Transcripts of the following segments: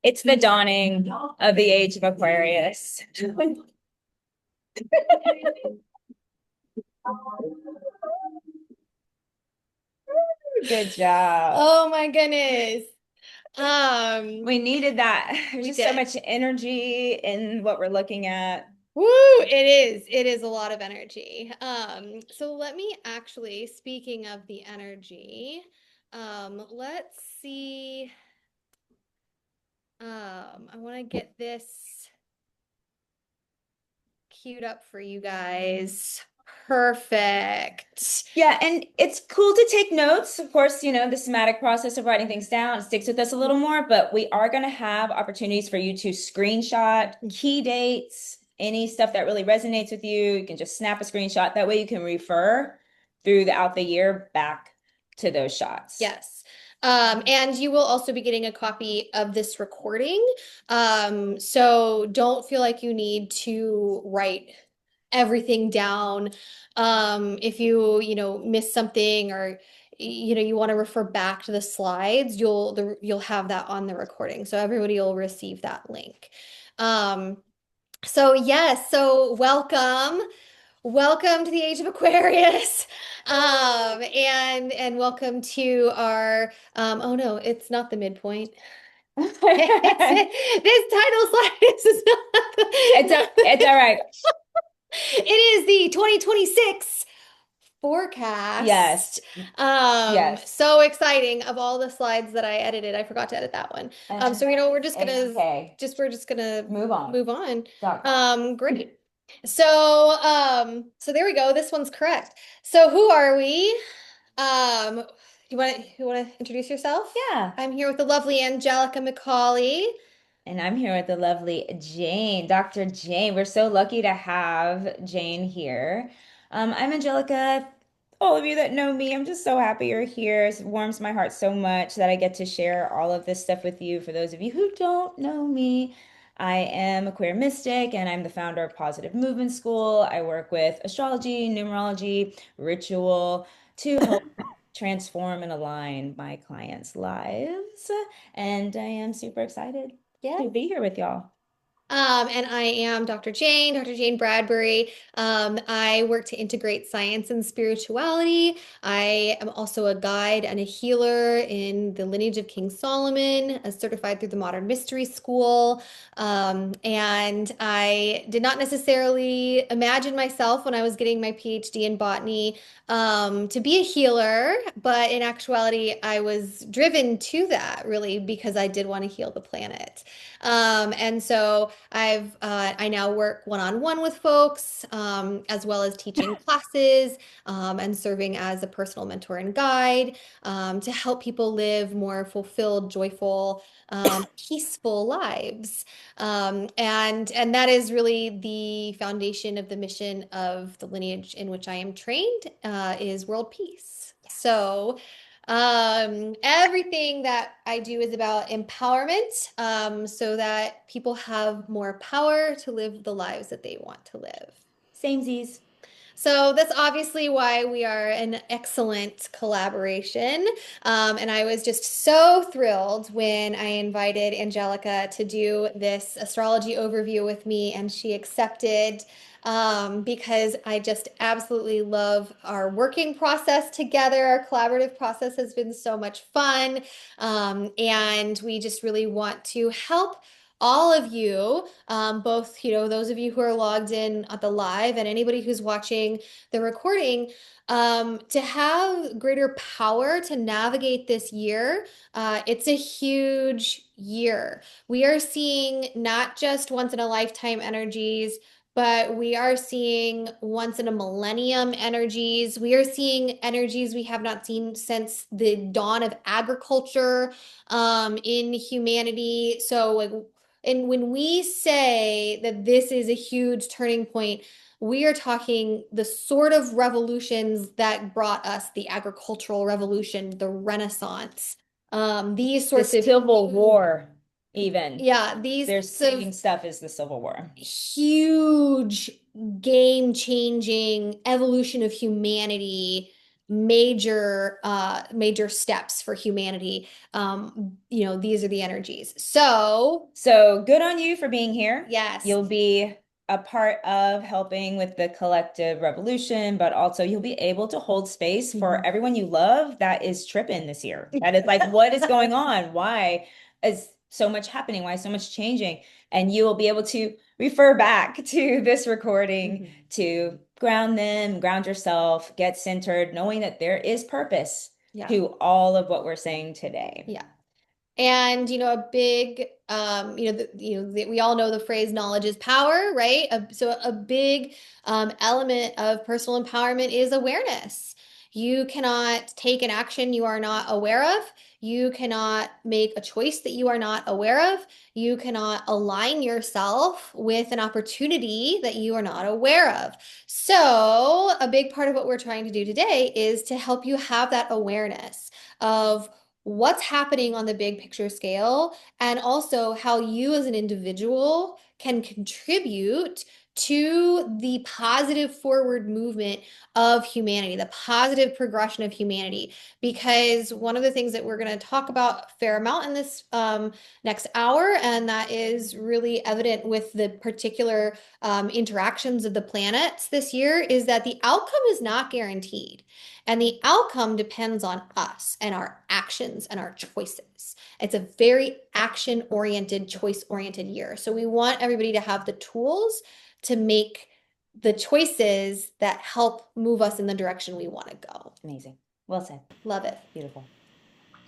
It's the dawning of the age of Aquarius. Good job. Oh my goodness. We needed that. There's We just so did. much energy in what we're looking at. Woo, it is. It is a lot of energy. So let me actually, speaking of the energy, let's see. I want to get this queued up for you guys. Perfect. Yeah, and it's cool to take notes. Of course, the somatic process of writing things down sticks with us a little more, but we are going to have opportunities for you to screenshot key dates, any stuff that really resonates with you. You can just snap a screenshot. That way you can refer throughout the year back to those shots. Yes. And you will also be getting a copy of this recording. So don't feel like you need to write everything down. If you miss something or you want to refer back to the slides, you'll have that on the recording. So everybody will receive that link. So yes, so welcome. Welcome to the Age of Aquarius. And welcome to our oh no, it's not the midpoint. This title slide is not It's all right. it is the 2026 Yes. forecast. Yes. So exciting. Of all the slides that I edited, I forgot to edit that one. So we're just gonna Okay. we're just gonna Move on. move on. Dog. Great. So there we go. This one's correct. So who are we? You want to introduce yourself? Yeah. I'm here with the lovely Angelica Mcauley. And I'm here with the lovely Jane, Dr. Jane. We're so lucky to have Jane here. I'm Angelica. All of you that know me, I'm just so happy you're here. It warms my heart so much that I get to share all of this stuff with you. For those of you who don't know me, I am a queer mystic and I'm the founder of Positive Movement School. I work with astrology, numerology, ritual to help transform and align my clients' lives. And I am super excited Yeah. to be here with y'all. And I am Dr. Jane Bradbury. I work to integrate science and spirituality. I am also a guide and a healer in the lineage of King Solomon, certified through the Modern Mystery School. And I did not necessarily imagine myself when I was getting my PhD in botany to be a healer, but in actuality, I was driven to that really because I did want to heal the planet. And so I now work one-on-one with folks, as well as teaching classes, and serving as a personal mentor and guide, to help people live more fulfilled, joyful, peaceful lives. And that is really the foundation of the mission of the lineage in which I am trained, is world peace. So everything that I do is about empowerment, so that people have more power to live the lives that they want to live. Samesies. So that's obviously why we are an excellent collaboration. And I was just so thrilled when I invited Angelica to do this astrology overview with me, and she accepted, because I just absolutely love our working process together. Our collaborative process has been so much fun. And we just really want to help all of you, both, those of you who are logged in at the live and anybody who's watching the recording, to have greater power to navigate this year. It's a huge year. We are seeing not just once in a lifetime energies, but we are seeing once in a millennium energies. We are seeing energies we have not seen since the dawn of agriculture in humanity. So, like, and when we say that this is a huge turning point, we are talking the sort of revolutions that brought us the agricultural revolution, the Renaissance, these The sorts of Civil huge, War, even. yeah, these They're sorts of saying stuff is the Civil War. huge game-changing evolution of humanity, major steps for humanity. These are the energies. So, So good on you for being here. yes. You'll be a part of helping with the collective revolution, but also you'll be able to hold space for Mhm. everyone you love that is tripping this year. That is like, what is going on? Why is so much happening? Why is so much changing? And you will be able to refer back to this recording Mhm. to ground them, ground yourself, get centered, knowing that there is purpose Yeah. to all of what we're saying today. Yeah. And a big we all know the phrase knowledge is power, right? So a big element of personal empowerment is awareness. You cannot take an action you are not aware of. You cannot make a choice that you are not aware of. You cannot align yourself with an opportunity that you are not aware of. So, a big part of what we're trying to do today is to help you have that awareness of what's happening on the big picture scale, and also how you as an individual can contribute to the positive forward movement of humanity, the positive progression of humanity. Because one of the things that we're going to talk about a fair amount in this next hour, and that is really evident with the particular interactions of the planets this year, is that the outcome is not guaranteed. And the outcome depends on us and our actions and our choices. It's a very action oriented, choice oriented year. So we want everybody to have the tools to make the choices that help move us in the direction we want to go. Amazing. Well said. Love it. Beautiful.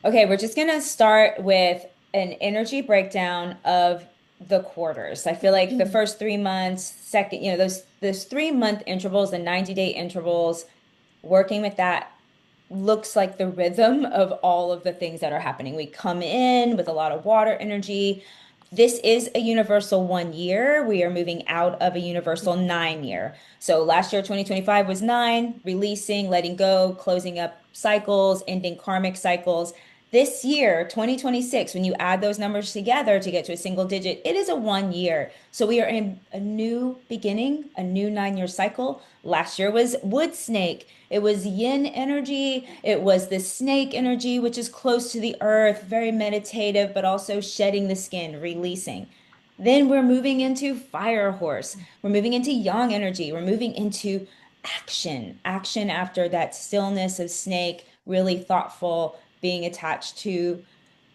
Okay, we're just gonna start with an energy breakdown of the quarters. I feel like the first 3 months, second, those 3 month intervals, the 90-day intervals, working with that looks like the rhythm of all of the things that are happening. We come in with a lot of water energy. This is a universal 1 year. We are moving out of a universal 9 year. So last year, 2025 was nine, releasing, letting go, closing up cycles, ending karmic cycles. This year, 2026, when you add those numbers together to get to a single digit, it is a 1 year. So we are in a new beginning, a new 9 year cycle. Last year was wood snake. It was yin energy. It was the snake energy, which is close to the earth, very meditative, but also shedding the skin, releasing. Then we're moving into fire horse. We're moving into yang energy. We're moving into action, action after that stillness of snake, really thoughtful, being attached to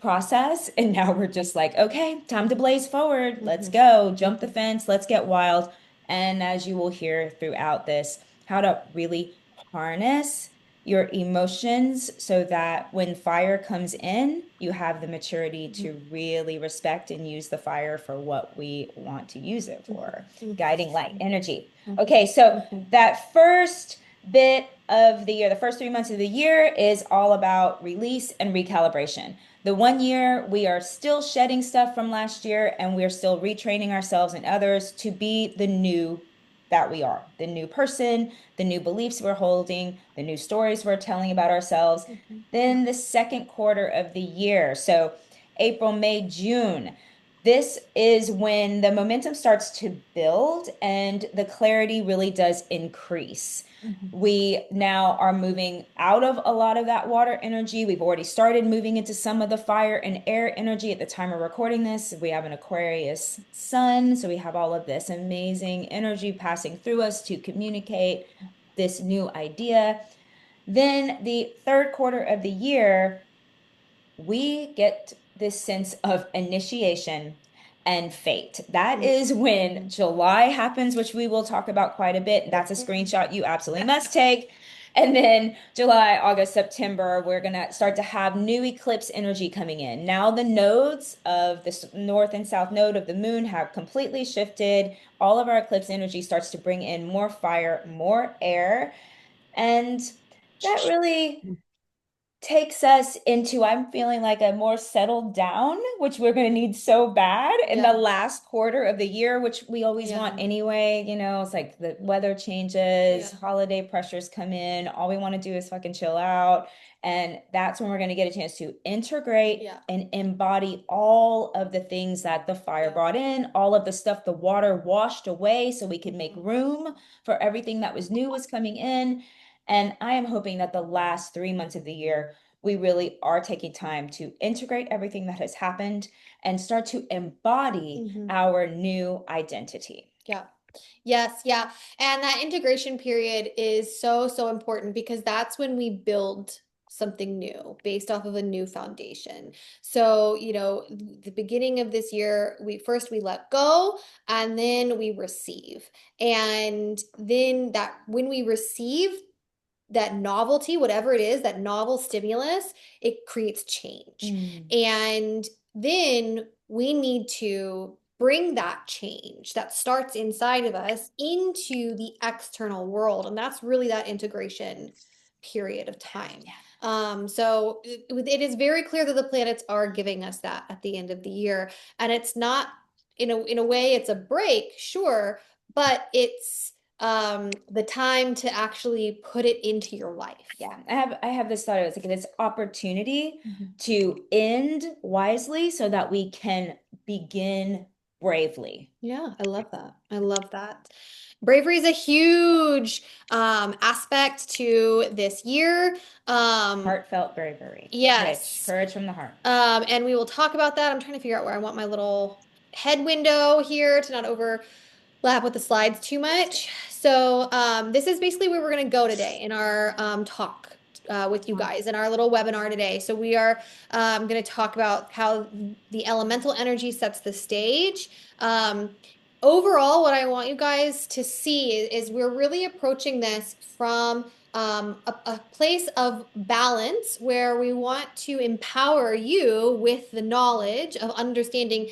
process. And now we're just like, okay, time to blaze forward. Let's Mhm. go, jump the fence, let's get wild. And as you will hear throughout this, how to really harness your emotions so that when fire comes in, you have the maturity to really respect and use the fire for what we want to use it for. Guiding light energy. Okay, so that first bit of the year, the first 3 months of the year is all about release and recalibration. The 1 year, we are still shedding stuff from last year and we're still retraining ourselves and others to be the new that we are, the new person, the new beliefs we're holding, the new stories we're telling about ourselves. Then the second quarter of the year, so April, May, June, this is when the momentum starts to build and the clarity really does increase. We now are moving out of a lot of that water energy. We've already started moving into some of the fire and air energy at the time of recording this. We have an Aquarius sun, so we have all of this amazing energy passing through us to communicate this new idea. Then the third quarter of the year, we get this sense of initiation and fate. That is when July happens, which we will talk about quite a bit. That's a screenshot you absolutely must take. And then July, August, September, we're going to start to have new eclipse energy coming in. Now, the nodes of the north and south node of the moon have completely shifted. All of our eclipse energy starts to bring in more fire, more air. And that really takes us into, I'm feeling like a more settled down, which we're going to need so bad in the Yeah. last quarter of the year, which we always want Yeah. anyway. It's like the weather changes, Yeah. holiday pressures come in. All we want to do is fucking chill out. And that's when we're going to get a chance to integrate Yeah. and embody all of the things that the fire Yeah. brought in, all of the stuff the water washed away so we could make Mhm. room for everything that was new was coming in. And I am hoping that the last 3 months of the year, we really are taking time to integrate everything that has happened and start to embody Mhm. our new identity. Yeah. Yes, yeah. And that integration period is so, so important because that's when we build something new based off of a new foundation. So, the beginning of this year, we let go and then we receive. And then that when we receive that novelty, whatever it is, that novel stimulus, it creates change. Mm. And then we need to bring that change that starts inside of us into the external world. And that's really that integration period of time. Yeah. So it is very clear that the planets are giving us that at the end of the year. And it's not, in a way, it's a break, sure, but it's the time to actually put it into your life. Yeah, I have this thought. It's like this opportunity Mhm. to end wisely so that we can begin bravely. Yeah, I love that. I love that. Bravery is a huge aspect to this year. Um, Heartfelt bravery. Courage. yes. Courage from the heart. And we will talk about that. I'm trying to figure out where I want my little head window here to not overlap with the slides too much. So this is basically where we're going to go today in our talk with you guys in our little webinar today. So we are going to talk about how the elemental energy sets the stage. Overall, what I want you guys to see is we're really approaching this from a place of balance where we want to empower you with the knowledge of understanding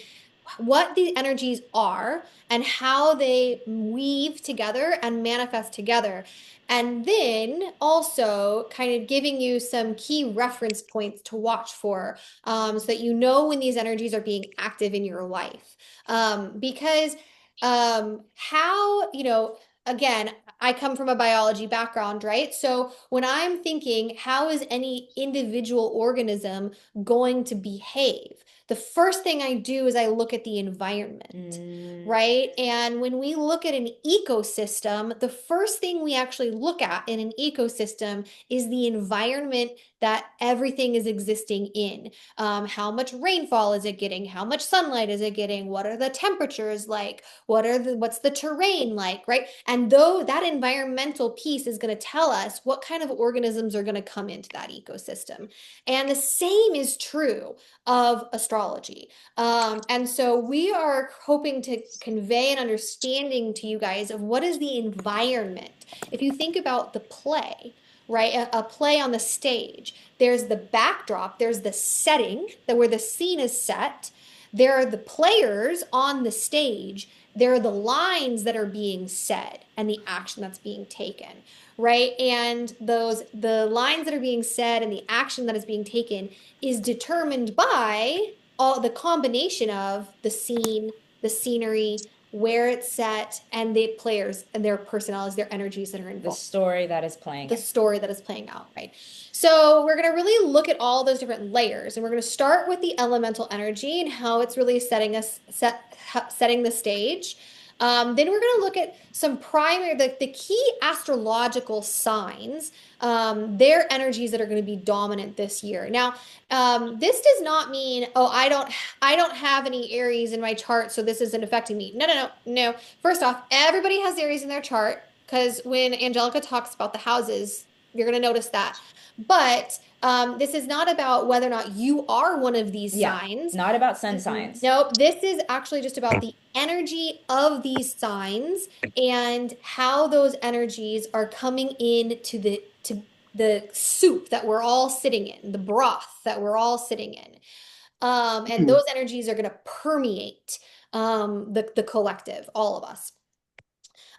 what the energies are and how they weave together and manifest together. And then also kind of giving you some key reference points to watch for so that you know when these energies are being active in your life. Because how, again, I come from a biology background, right? So when I'm thinking, how is any individual organism going to behave? The first thing I do is I look at the environment, Mm, right? And when we look at an ecosystem, the first thing we actually look at in an ecosystem is the environment that everything is existing in. How much rainfall is it getting? How much sunlight is it getting? What are the temperatures like? What's the terrain like, right? And though that environmental piece is going to tell us what kind of organisms are going to come into that ecosystem. And the same is true of astrology. And so we are hoping to convey an understanding to you guys of what is the environment. If you think about the play, right? A play on the stage. There's the backdrop, there's the setting that where the scene is set. There are the players on the stage. There are the lines that are being said and the action that's being taken, right? And the lines that are being said and the action that is being taken is determined by all the combination of the scene, the scenery, where it's set, and the players and their personalities, their energies that are the involved, story that is playing the it. story that is playing out, right? So we're going to really look at all those different layers, and we're going to start with the elemental energy and how it's really setting the stage. Then we're going to look at some primary, the key astrological signs, their energies that are going to be dominant this year. Now, this does not mean, oh, I don't have any Aries in my chart, so this isn't affecting me. No, no, no, no. First off, everybody has Aries in their chart because when Angelica talks about the houses, you're going to notice that. But this is not about whether or not you are one of these Yeah, signs. not about sun Mm-mm. signs. Nope, this is actually just about the energy of these signs and how those energies are coming in to the to the soup that we're all sitting in, the broth that we're all sitting in. And those energies are going to permeate the collective, all of us,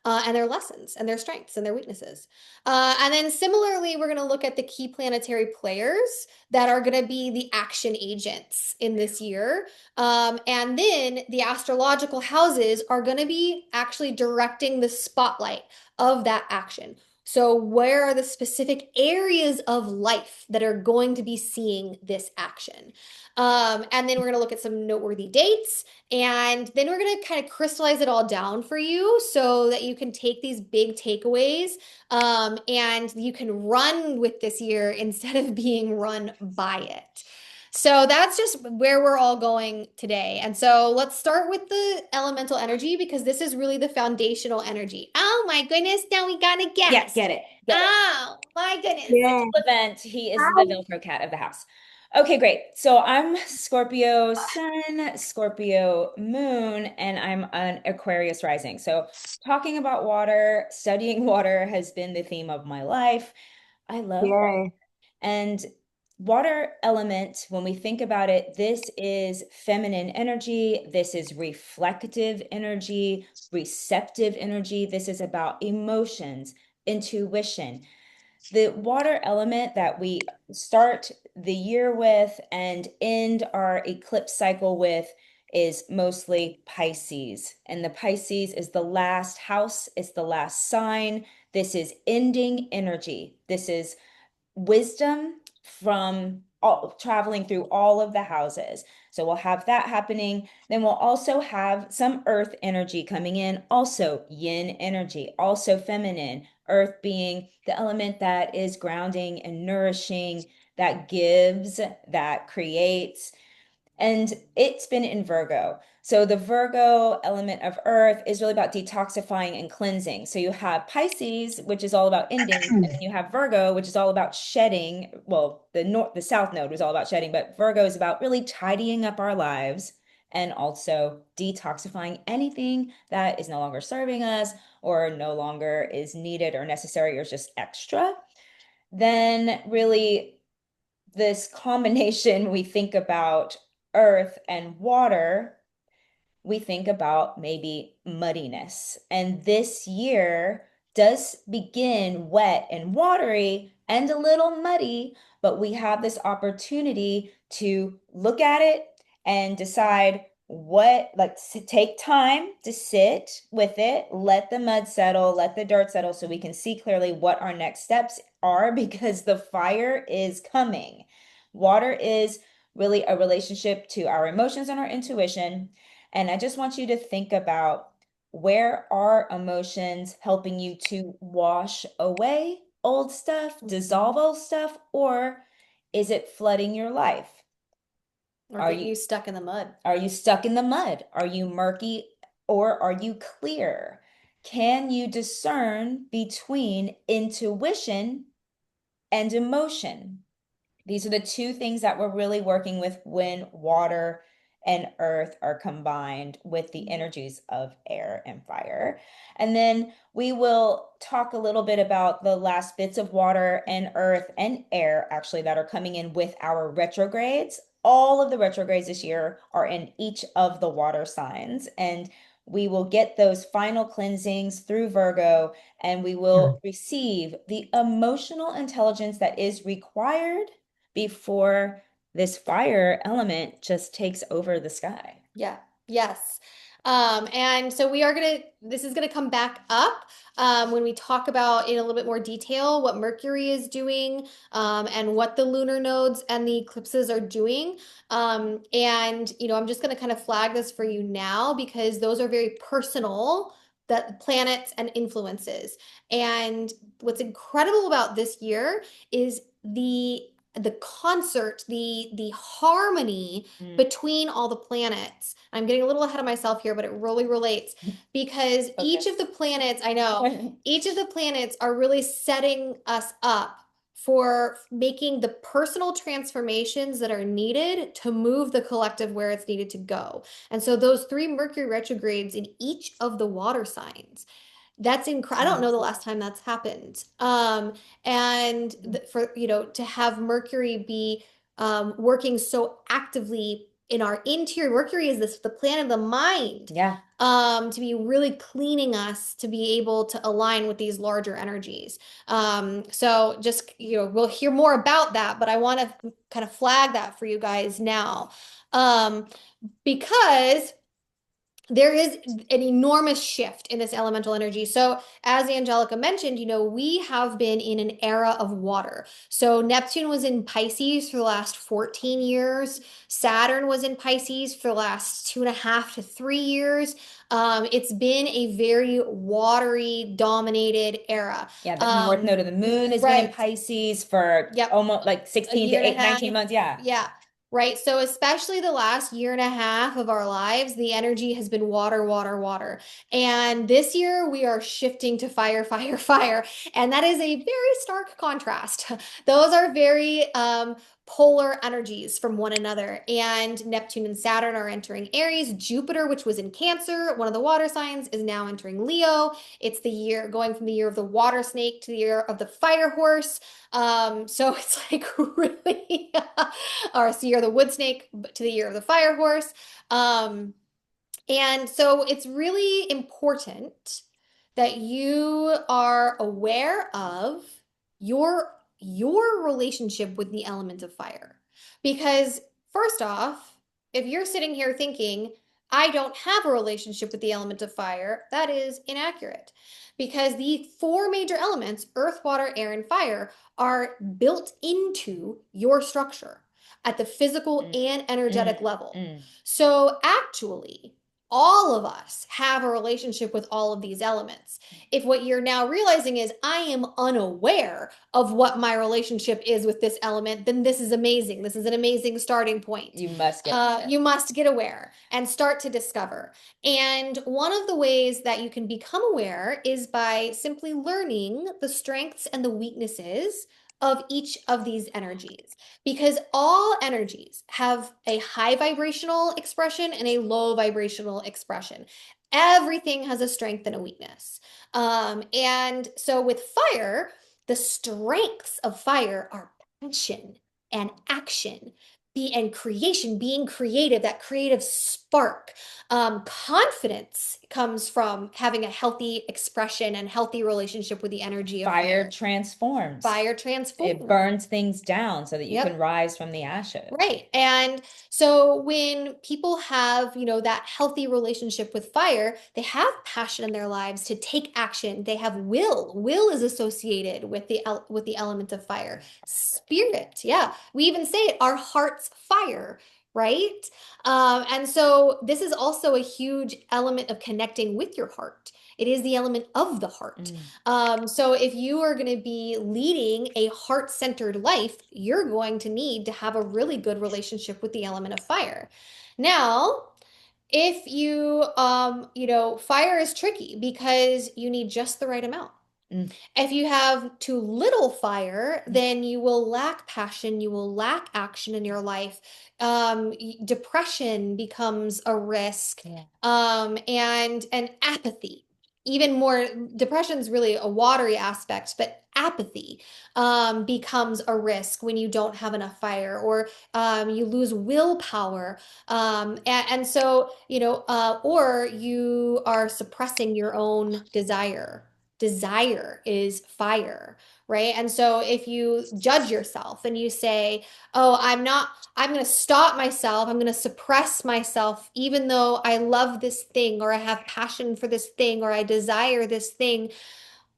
and their lessons and their strengths and their weaknesses. And then similarly, we're going to look at the key planetary players that are going to be the action agents in this year. And then the astrological houses are going to be actually directing the spotlight of that action. So, where are the specific areas of life that are going to be seeing this action? And then we're going to look at some noteworthy dates, and then we're going to kind of crystallize it all down for you so that you can take these big takeaways, and you can run with this year instead of being run by it. So that's just where we're all going today. And so let's start with the elemental energy because this is really the foundational energy. Oh my goodness, now we got a Yeah, guest. get it. Get it. Oh my goodness. Special event. He is the Velcro cat of the house. Okay, great. So I'm Scorpio sun, Scorpio moon, and I'm an Aquarius rising. So talking about water, studying water has been the theme of my life. I love water. Yay. And water element, when we think about it, this is feminine energy. This is reflective energy, receptive energy. This is about emotions, intuition. The water element that we start the year with and end our eclipse cycle with is mostly Pisces. And the Pisces is the last house, it's the last sign. This is ending energy. This is wisdom from all, traveling through all of the houses. So we'll have that happening. Then we'll also have some earth energy coming in, also yin energy, also feminine, earth being the element that is grounding and nourishing, that gives, that creates. And it's been in Virgo. So the Virgo element of Earth is really about detoxifying and cleansing. So you have Pisces, which is all about endings, and then you have Virgo, which is all about shedding. Well, the south node was all about shedding, but Virgo is about really tidying up our lives and also detoxifying anything that is no longer serving us or no longer is needed or necessary or is just extra. Then really this combination, we think about earth and water, we think about maybe muddiness. And this year does begin wet and watery and a little muddy, but we have this opportunity to look at it and decide what, like, take time to sit with it, let the mud settle, let the dirt settle so we can see clearly what our next steps are because the fire is coming. Water is really a relationship to our emotions and our intuition. And I just want you to think about, where are emotions helping you to wash away old stuff, dissolve old stuff, or is it flooding your life? Or Are get you you stuck in the mud. are you stuck in the mud? Are you murky or are you clear? Can you discern between intuition and emotion? These are the two things that we're really working with when water and earth are combined with the energies of air and fire. And then we will talk a little bit about the last bits of water and earth and air actually that are coming in with our retrogrades. All of the retrogrades this year are in each of the water signs. And we will get those final cleansings through Virgo, and we will receive the emotional intelligence that is required before this fire element just takes over the sky. Yeah. Yes. And so this is gonna come back up when we talk about in a little bit more detail what Mercury is doing, and what the lunar nodes and the eclipses are doing. And I'm just gonna kind of flag this for you now because those are very personal, that planets and influences. And what's incredible about this year is the concert, the harmony Mm, between all the planets. I'm getting a little ahead of myself here, but it really relates because each of the focus. planets, I know, each of the planets are really setting us up for making the personal transformations that are needed to move the collective where it's needed to go. And so those three Mercury retrogrades in each of the water signs That's incredible. I don't know the last time that's happened. And for, to have Mercury be working so actively in our interior, Mercury is the planet of the mind, Yeah. to be really cleaning us to be able to align with these larger energies. So just, we'll hear more about that, but I want to kind of flag that for you guys now. Um, because there is an enormous shift in this elemental energy. So, as Angelica mentioned, we have been in an era of water. So, Neptune was in Pisces for the last 14 years. Saturn was in Pisces for the last 2.5 to 3 years. It's been a very watery, dominated era. Yeah, the North Node of the Moon has been in Right. Pisces for Yep. almost like A 16 year and to a 8, half. 19 months. Yeah. Yeah. Right. So, especially the last year and a half of our lives, the energy has been water, water, water. And this year we are shifting to fire, fire, fire. And that is a very stark contrast. Those are very polar energies from one another. And Neptune and Saturn are entering Aries. Jupiter, which was in Cancer, one of the water signs, is now entering Leo. It's the year going from the year of the water snake to the year of the fire horse. So it's like really, or it's the year of the wood snake to the year of the fire horse. Um, and so it's really important that you are aware of your your relationship with the element of fire. Because first off, if you're sitting here thinking, I don't have a relationship with the element of fire, that is inaccurate. Because the four major elements, earth, water, air, and fire, are built into your structure at the physical Mm, and energetic mm, level. mm. So actually, all of us have a relationship with all of these elements. If what you're now realizing is I am unaware of what my relationship is with this element, then this is amazing. This is an amazing starting point. You must get there. You must get aware and start to discover. And one of the ways that you can become aware is by simply learning the strengths and the weaknesses of each of these energies, because all energies have a high vibrational expression and a low vibrational expression. Everything has a strength and a weakness. And so with fire, the strengths of fire are passion and action. And creation, being creative, that creative spark. Confidence comes from having a healthy expression and healthy relationship with the energy of Fire fire. transforms. Fire It transforms. burns things down so that you can Yep. rise from the ashes. Right. And so when people have, that healthy relationship with fire, they have passion in their lives to take action. They have will. Will is associated with the element of fire. Spirit. Yeah. We even say it, our heart's fire, right? And so this is also a huge element of connecting with your heart. It is the element of the heart. Mm. So if you are going to be leading a heart-centered life, you're going to need to have a really good relationship with the element of fire. Now, if fire is tricky because you need just the right amount. Mm. If you have too little fire, then you will lack passion, you will lack action in your life. Depression becomes a risk, Yeah. and apathy. Even more, depression is really a watery aspect, but apathy becomes a risk when you don't have enough fire, or you lose willpower. And so, or you are suppressing your own desire. Desire is fire, right? And so if you judge yourself and you say, oh, I'm going to stop myself, I'm going to suppress myself, even though I love this thing, or I have passion for this thing, or I desire this thing,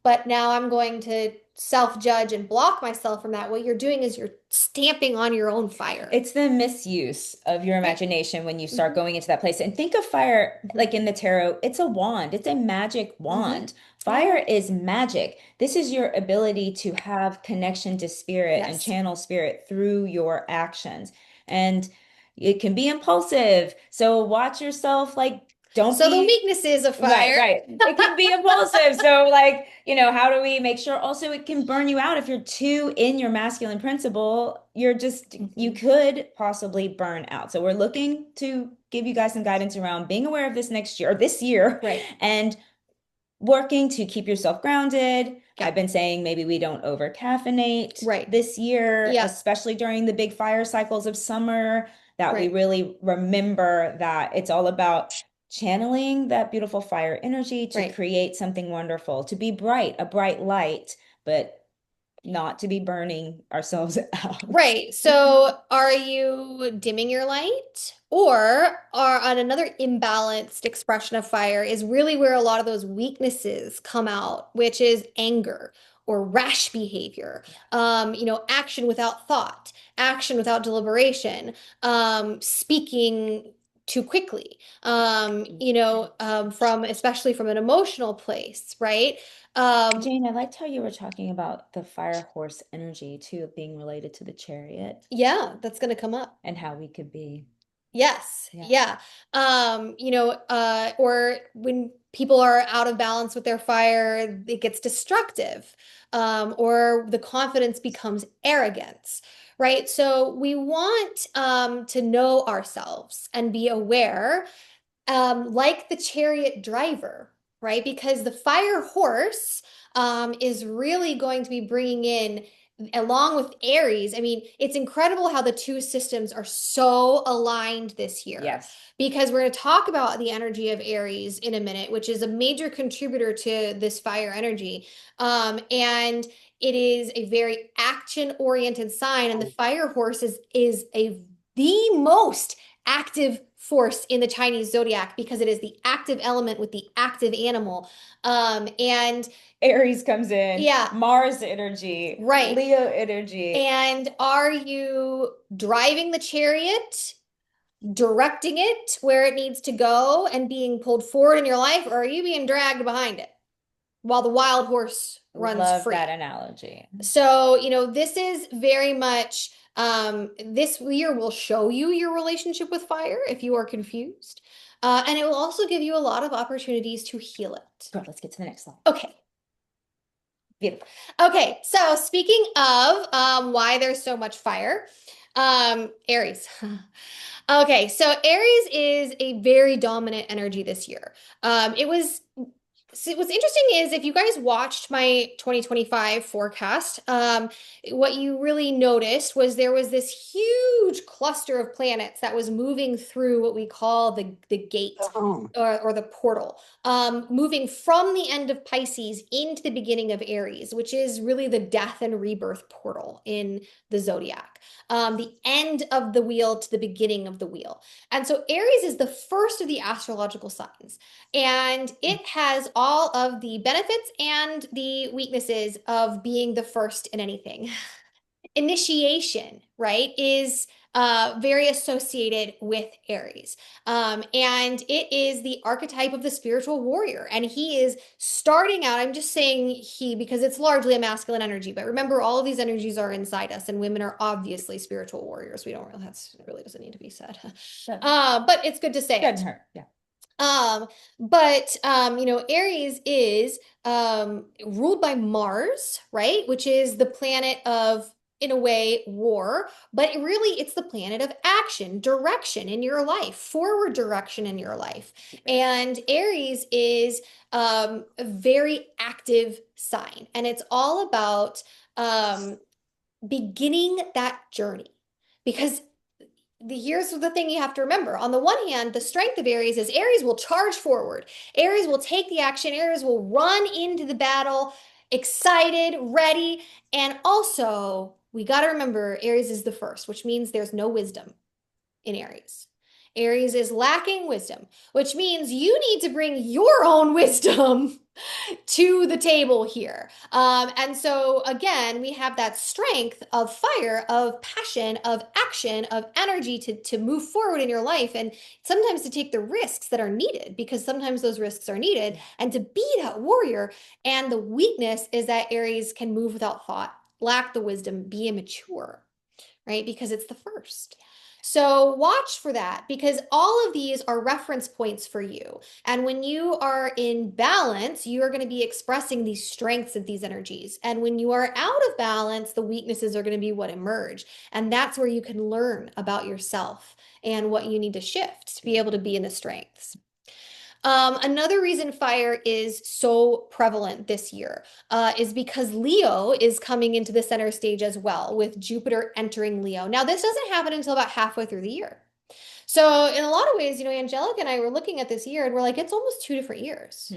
but now I'm going to self-judge and block myself from that. What you're doing is you're stamping on your own fire. It's the misuse of your Right. imagination when you start Hmm. going into that place. And think of fire Hmm. like in the tarot, it's a wand, it's a magic Hmm. wand. Yeah. Fire is magic. This is your ability to have connection to spirit and Yes. channel spirit through your actions. And it can be impulsive. So watch yourself, like, don't So the be. weaknesses of Right, fire. right. It can be impulsive. So, like, how do we make sure also it can burn you out if you're too in your masculine principle? You Mhm. could possibly burn out. So, we're looking to give you guys some guidance around being aware of this next year or this year Right. and working to keep yourself grounded. Yeah. I've been saying maybe we don't over caffeinate Right. this year, Yeah. especially during the big fire cycles of summer, that we Right. really remember that it's all about channeling that beautiful fire energy to Right. create something wonderful, to be bright, a bright light, but not to be burning ourselves out. Right. So are you dimming your light? Or are on another imbalanced expression of fire is really where a lot of those weaknesses come out, which is anger or rash behavior, action without thought, action without deliberation, speaking too quickly, from especially from an emotional place, right? Um, Jane, I liked how you were talking about the fire horse energy too, of being related to the chariot yeah, that's going to come up. and how we could be. Yes, Yeah. yeah. Or when people are out of balance with their fire, it gets destructive. Or the confidence becomes arrogance, right? So we want to know ourselves and be aware like the chariot driver, right? Because the fire horse is really going to be bringing in, along with Aries. I mean, it's incredible how the two systems are so aligned this year. Yes. Because we're going to talk about the energy of Aries in a minute, which is a major contributor to this fire energy. And it is a very action-oriented sign, and the fire horse is the most active force in the Chinese zodiac because it is the active element with the active animal. And Aries comes in, yeah, Mars energy, right. Leo energy. And are you driving the chariot, directing it where it needs to go and being pulled forward in your life, or are you being dragged behind it while the wild horse runs Love that free? analogy. So, this is very much, this year will show you your relationship with fire if you are confused. And it will also give you a lot of opportunities to heal it. Good, let's get to the next slide. Okay. Beautiful. Okay. So speaking of why there's so much fire, Aries. Okay. So Aries is a very dominant energy this year. It was So what's interesting is if you guys watched my 2025 forecast, what you really noticed was there was this huge cluster of planets that was moving through what we call the gate or the portal, moving from the end of Pisces into the beginning of Aries, which is really the death and rebirth portal in the zodiac, the end of the wheel to the beginning of the wheel. And so Aries is the first of the astrological signs. And it has all of the benefits and the weaknesses of being the first in anything. Initiation, right, is very associated with Aries. And it is the archetype of the spiritual warrior. And he is starting out, I'm just saying he because it's largely a masculine energy, but remember, all of these energies are inside us, and women are obviously spiritual warriors. We don't really, that really doesn't need to be said. But it's good to say Doesn't it. hurt. Yeah. Aries is ruled by Mars, right? Which is the planet of, in a way, war, but really it's the planet of action, direction in your life, forward direction in your life. And Aries is a very active sign, and it's all about beginning that journey. Because here's the thing you have to remember. On the one hand, the strength of Aries is Aries will charge forward. Aries will take the action. Aries will run into the battle, excited, ready. And also, we got to remember Aries is the first, which means there's no wisdom in Aries. Aries is lacking wisdom, which means you need to bring your own wisdom to the table here. And so, again, we have that strength of fire, of passion, of action, of energy to move forward in your life, and sometimes to take the risks that are needed, because sometimes those risks are needed, and to be that warrior. And the weakness is that Aries can move without thought, lack the wisdom, be immature, right? Because it's the first. So watch for that, because all of these are reference points for you. And when you are in balance, you are going to be expressing these strengths of these energies. And when you are out of balance, the weaknesses are going to be what emerge. And that's where you can learn about yourself and what you need to shift to be able to be in the strengths. Another reason fire is so prevalent this year is because Leo is coming into the center stage as well, with Jupiter entering Leo. Now, this doesn't happen until about halfway through the year. So, in a lot of ways, Angelica and I were looking at this year and we're like, it's almost 2 different years.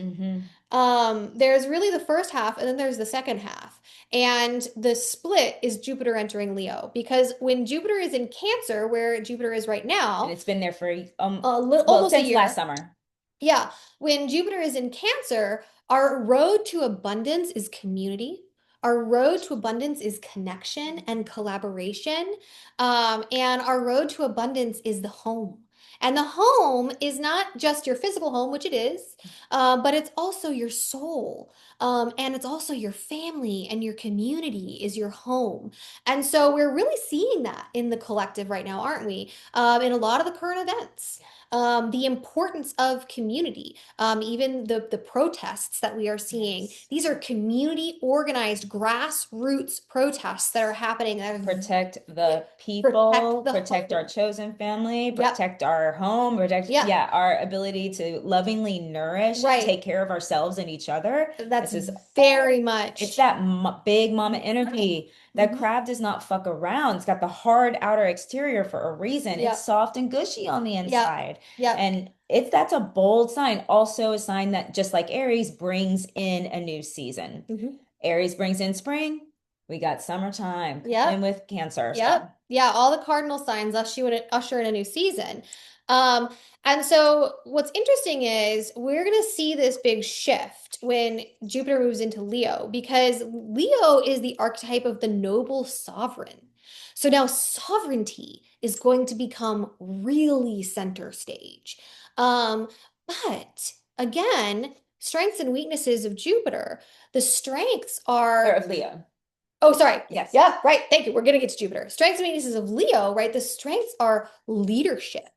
Hmm. There's really the first half and then there's the second half. And the split is Jupiter entering Leo because when Jupiter is in Cancer, where Jupiter is right And now, it's been there for well, almost a since last year. summer. Yeah, when Jupiter is in Cancer, our road to abundance is community. Our road to abundance is connection and collaboration. And our road to abundance is the home. And the home is not just your physical home, which it is, but it's also your soul. And it's also your family and your community is your home. And so we're really seeing that in the collective right now, aren't we? In a lot of the current events the importance of community, even the protests that we are seeing. Yes. These are community organized grassroots protests that are happening that Protect the protect people, the protect our home. chosen family, Yep. protect our home, protect, Yeah. yeah, our ability to lovingly nourish, Right. take care of ourselves and each other. That's This is all, very it's much. that big mama energy. That Mhm. crab does not fuck around. It's got the hard outer exterior for a reason. It's Yep. soft and gushy on the Yep. inside. Yep. And that's a bold sign. Also a sign that just like Aries brings in a new season. Mhm. Aries brings in spring. We got summertime Yep. coming with Cancer. So Yep. Yeah, all the cardinal signs usher in a new season. Um, and so what's interesting is we're going to see this big shift when Jupiter moves into Leo because Leo is the archetype of the noble sovereign. So now sovereignty is going to become really center stage. Um, but again, strengths and weaknesses of Jupiter. The strengths or are of Leo. Oh, sorry. Yes. Yeah, right. Thank you. We're gonna get to Jupiter. Strengths and weaknesses of Leo, right? The strengths are leadership,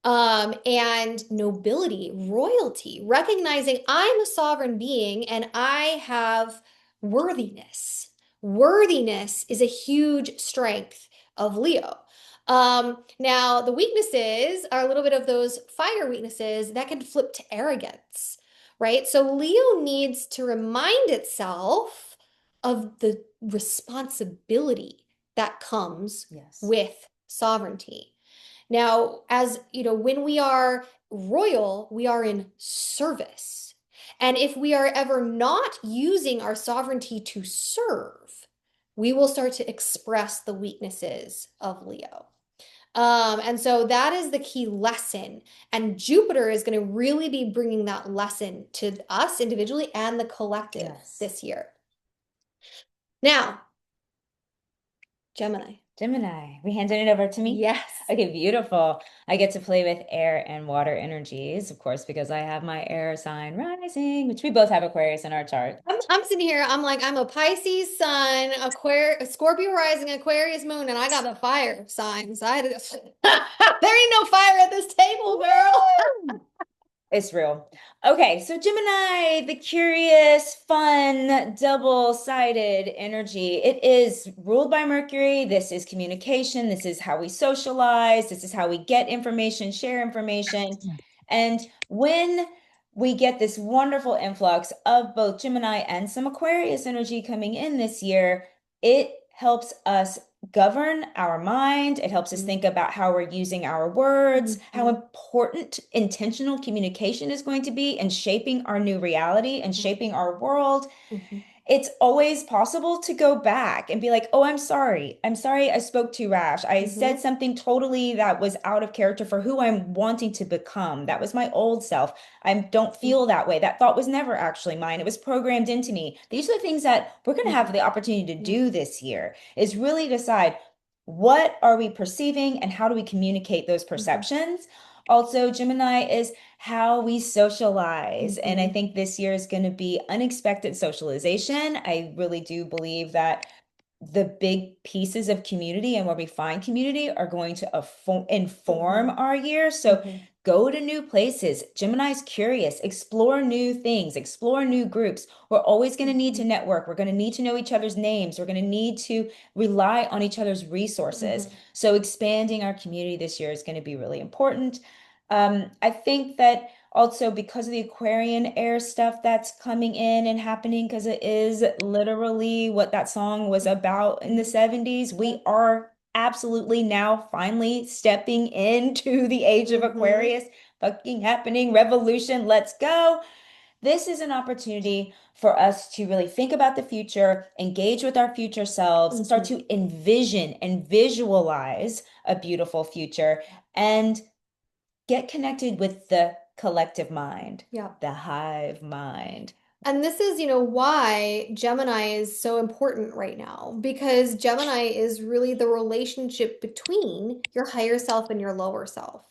and nobility, royalty, recognizing I'm a sovereign being and I have worthiness. Worthiness is a huge strength of Leo. Now the weaknesses are a little bit of those fire weaknesses that can flip to arrogance, right? So Leo needs to remind itself of the responsibility that comes Yes. with sovereignty. Now, as you know, when we are royal, we are in service. And if we are ever not using our sovereignty to serve, we will start to express the weaknesses of Leo. And so that is the key lesson. And Jupiter is going to really be bringing that lesson to us individually and the collective Yes. this year. Now, Gemini. Gemini. We handed it over to me. Yes. Okay, beautiful. I get to play with air and water energies, of course, because I have my air sign rising, which we both have Aquarius in our chart. I'm sitting here, I'm like, I'm a Pisces sun, Aquarius, Scorpio rising, Aquarius moon, and I got the fire signs. There ain't no fire at this table, girl. It's real. Okay, so Gemini, the curious, fun, double-sided energy. It is ruled by Mercury. This is communication. This is how we socialize. This is how we get information, share information. And when we get this wonderful influx of both Gemini and some Aquarius energy coming in this year, it helps us govern our mind. It helps us think about how we're using our words, how Mhm. important intentional communication is going to be in shaping our new reality and Mhm. shaping our world. Mhm. It's always possible to go back and be like, oh, I'm sorry. I'm sorry I spoke too rash. I said Mhm. something totally that was out of character for who I'm wanting to become. That was my old self. I don't Mhm. feel that way. That thought was never actually mine. It was programmed into me. These are the things that we're going to have Mhm. the opportunity to Yeah. do this year is really decide what are we perceiving and how do we communicate those Mhm. perceptions. Also, Gemini is how we socialize. And I Mhm. think this year is going to be unexpected socialization. I really do believe that the big pieces of community and where we find community are going to inform Mhm. our year. So Mhm. go to new places. Gemini's curious, explore new things, explore new groups. We're always going to need to Mhm. network. We're going to need to know each other's names. We're going to need to rely on each other's resources. Mhm. So expanding our community this year is going to be really important. I think that Also, because of the Aquarian air stuff that's coming in and happening, because it is literally what that song was about in the Mhm. 70s, Yep. we are absolutely now finally stepping into the age of Mm-hmm. Aquarius. Fucking happening, revolution, let's go. This is an opportunity for us to really think about the future, engage with our future selves, start Mm-hmm. to envision and visualize a beautiful future, and get connected with the collective mind, Yeah. the hive mind. And this is, why Gemini is so important right now, because Gemini is really the relationship between your higher self and your lower self.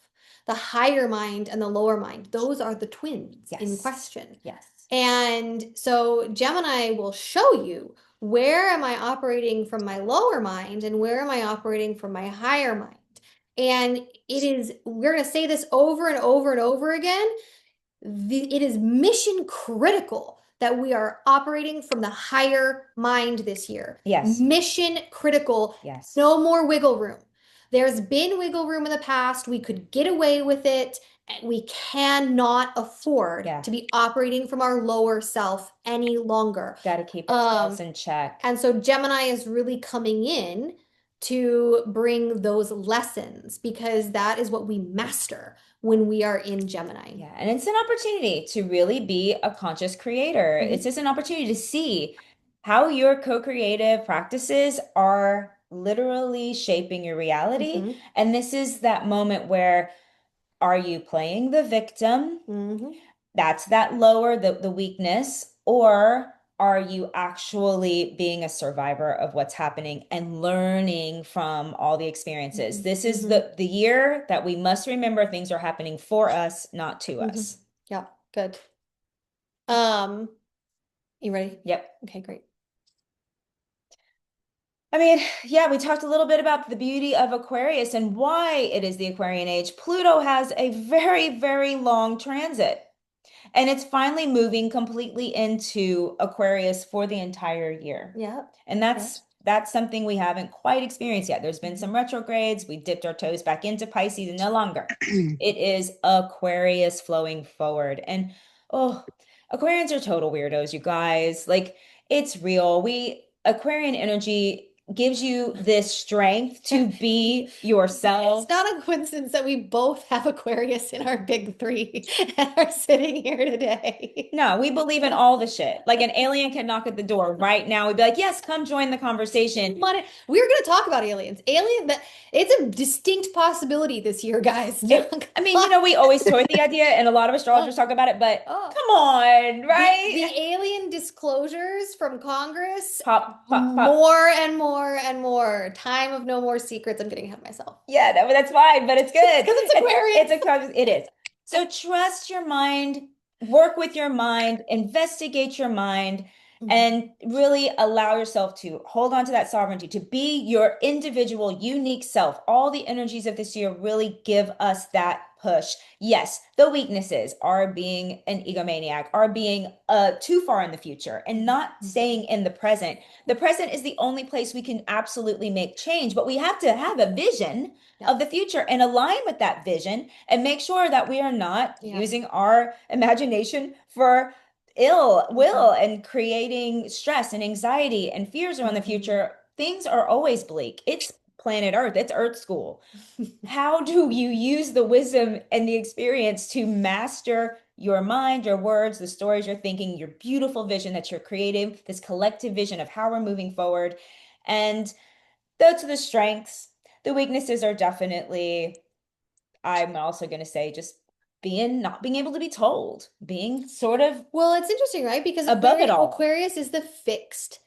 The higher mind and the lower mind, those are the twins in Yes. question. Yes. And so Gemini will show you, where am I operating from my lower mind and where am I operating from my higher mind? And we're going to say this over and over and over again. It is mission critical that we are operating from the higher mind this year. Yes. Mission critical. Yes. No more wiggle room. There's been wiggle room in the past. We could get away with it. We cannot afford Yeah. to be operating from our lower self any longer. Got to keep ourselves Um, in check. and so Gemini is really coming in to bring those lessons, because that is what we master when we are in Gemini. Yeah, and it's an opportunity to really be a conscious creator. It's Mhm. just an opportunity to see how your co-creative practices are literally shaping your reality. Mhm. And this is that moment where, are you playing the victim? Mhm. That's that lower, the weakness, or are you actually being a survivor of what's happening and learning from all the experiences? Mhm. This is Mhm. the year that we must remember things are happening for us, not to Mhm. us. Yeah, good. Um, you ready? Yep. Okay, great. I mean, yeah, we talked a little bit about the beauty of Aquarius and why it is the Aquarian age. Pluto has a very, very long transit. And it's finally moving completely into Aquarius for the entire year. Yep. And Yep. that's something we haven't quite experienced yet. There's been Mhm. some retrogrades. We dipped our toes back into Pisces and no longer. It is Aquarius flowing forward. And oh, Aquarians are total weirdos, you guys. Like it's real. Aquarian energy gives you this strength to be It's yourself. not a coincidence that we both have Aquarius in our big three and are sitting here today. No, we believe in all the shit. Like an alien can knock at the door right now. We'd be like, yes, come join the conversation. We're going to talk about aliens. It's a distinct possibility this year, guys. Not gonna I mean, lie. we always toy the idea, and a lot of astrologers Oh, talk about it, but oh. come on, The right? alien disclosures from Congress, Pop, pop, pop. more and more and more. Time of no more secrets. I'm getting ahead of myself. Yeah, that's fine, but it's good. Because it's It's Aquarius. it is. So trust your mind, work with your mind, investigate your mind, Mhm. and really allow yourself to hold on to that sovereignty, to be your individual, unique self. All the energies of this year really give us that push. Yes, the weaknesses are being an egomaniac, are being too far in the future and Mhm. not Mhm. staying in the present. The present is the only place we can absolutely make change, but we have to have a vision Yeah. of the future and align with that vision and make sure that we are not Yeah. using our imagination for ill Mhm. will and creating stress and anxiety and fears around the Mhm. future. Things are always bleak. It's planet Earth, it's Earth school. How do you use the wisdom and the experience to master your mind, your words, the stories you're thinking, your beautiful vision that you're creating, this collective vision of how we're moving forward? And those are the strengths. The weaknesses are definitely, I'm also going to say, just not being able to be told, being sort of Well, it's interesting, right? Because above it all. Aquarius is the fixed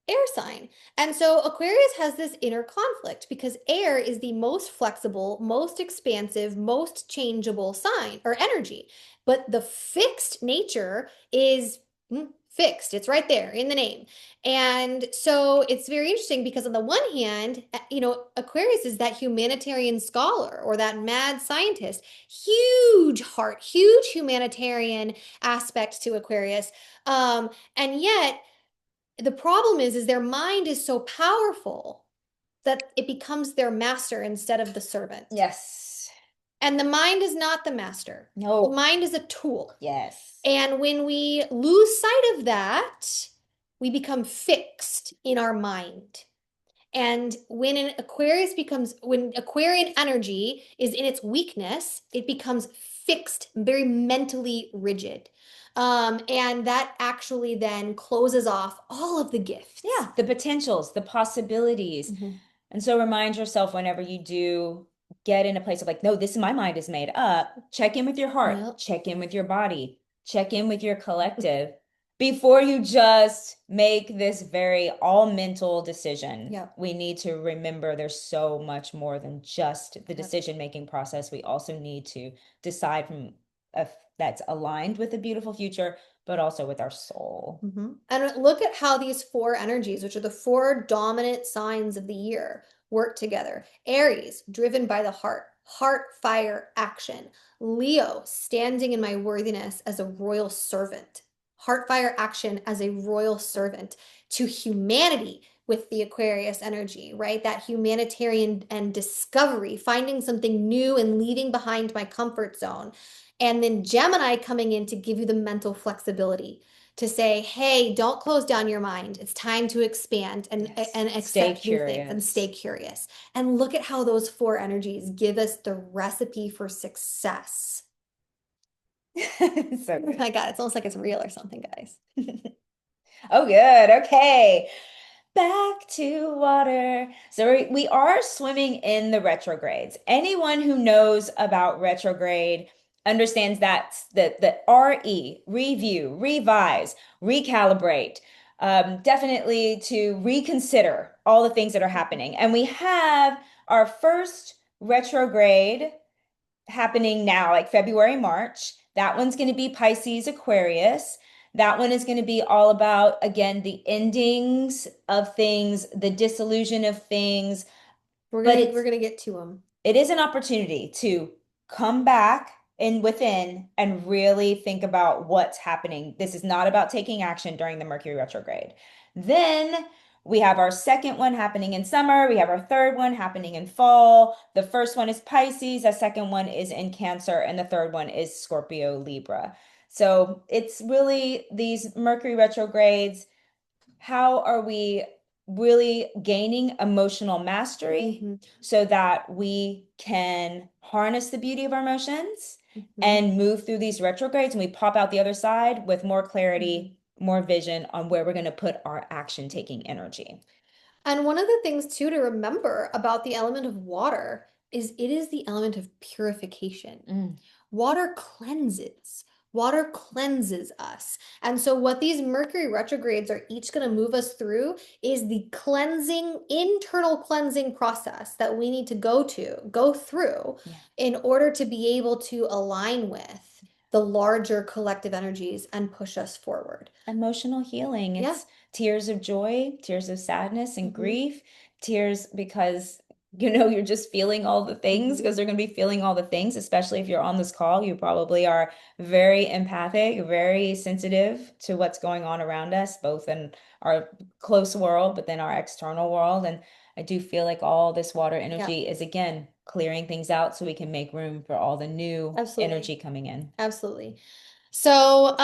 air sign. And so Aquarius has this inner conflict because air is the most flexible, most expansive, most changeable sign or energy. But the fixed nature is fixed. It's right there in the name. And so it's very interesting because on the one hand, Aquarius is that humanitarian scholar or that mad scientist, huge heart, huge humanitarian aspect to Aquarius. And yet the problem is their mind is so powerful that it becomes their master instead of the servant. Yes. And the mind is not the master. The No. mind is a tool. Yes. And when we lose sight of that, we become fixed in our mind. And when Aquarian energy is in its weakness, it becomes fixed, very mentally rigid. And that actually then closes off all of the gifts. Yeah, the potentials, the possibilities. Mhm. And so remind yourself whenever you do get in a place of like, no, this is my mind is made up. Check in with your heart, Yep. check in with your body, check in with your collective before you just make this very all mental decision. Yep. We need to remember there's so much more than just the Yep. decision-making process. We also need to decide from a that's aligned with a beautiful future, but also with our soul. And look at how these four energies, which are the four dominant signs of the year, work together. Aries, driven by the heart fire action. Leo, standing in my worthiness as a royal servant. Heart fire action as a royal servant to humanity with the Aquarius energy, right? That humanitarian and discovery, finding something new and leaving behind my comfort zone. And then Gemini coming in to give you the mental flexibility to say, hey, don't close down your mind. It's time to expand Yes. and Stay accept new things and stay curious. curious. And look at how those four energies give us the recipe for success. So Oh good. my God, it's almost like it's real or something, guys. Oh, good. Okay. Back to water. So we are swimming in the retrogrades. Anyone who knows about retrograde understands that the RE, review, revise, recalibrate, definitely to reconsider all the things that are happening. And we have our first retrograde happening now, like February, March. That one's going to be Pisces, Aquarius. That one is going to be all about, again, the endings of things, the disillusion of things, but We're it's gonna get to them. it is an opportunity to come back in within and really think about what's happening. This is not about taking action during the Mercury retrograde. Then we have our second one happening in summer. We have our third one happening in fall. The first one is Pisces, the second one is in Cancer, and the third one is Scorpio, Libra. So it's really these Mercury retrogrades. How are we really gaining emotional mastery Mm-hmm. so that we can harness the beauty of our emotions Mm-hmm. and move through these retrogrades and we pop out the other side with more Mm-hmm. clarity, more vision on where we're going to put our action taking energy. And one of the things too to remember about the element of water is it is the element of purification. Mm. Water cleanses. Water cleanses us. And so, what these Mercury retrogrades are each going to move us through is the cleansing, internal cleansing process that we need to go through Yeah. in order to be able to align with the larger collective energies and push us forward. Emotional healing. Yeah. It's tears of joy, tears of sadness and Hmm. grief, tears because you're just feeling all the things Hmm. because they're going to be feeling all the things, especially if you're on this call. You probably are very empathic, very sensitive to what's going on around us, both in our close world, but then our external world. And I do feel like all this water Yeah, energy is again clearing things out so we can make room for all the new absolutely. energy coming in. Absolutely. So,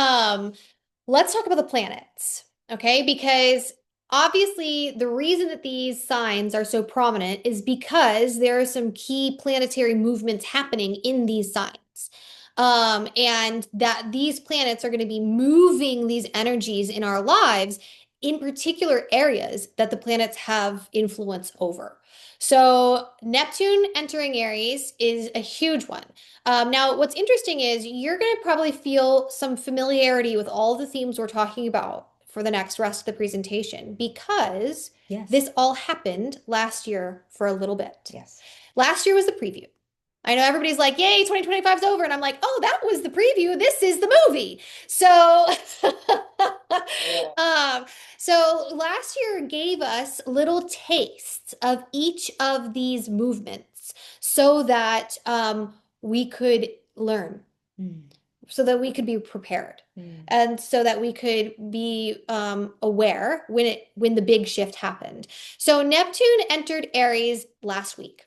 let's talk about the planets, okay? Because obviously, the reason that these signs are so prominent is because there are some key planetary movements happening in these signs. And that these planets are going to be moving these energies in our lives in particular areas that the planets have influence over. So, Neptune entering Aries is a huge one. Now, what's interesting is you're going to probably feel some familiarity with all the themes we're talking about for the next rest of the presentation because Yes. this all happened last year for a little bit. Yes. Last year was the preview. I know everybody's like, yay, 2025 is over. And I'm like, oh, that was the preview. This is the movie. So, um, so last year gave us little tastes of each of these movements so that we could learn, Mm, so that we could be prepared, mm. and so that we could be aware when the big shift happened. So Neptune entered Aries last week.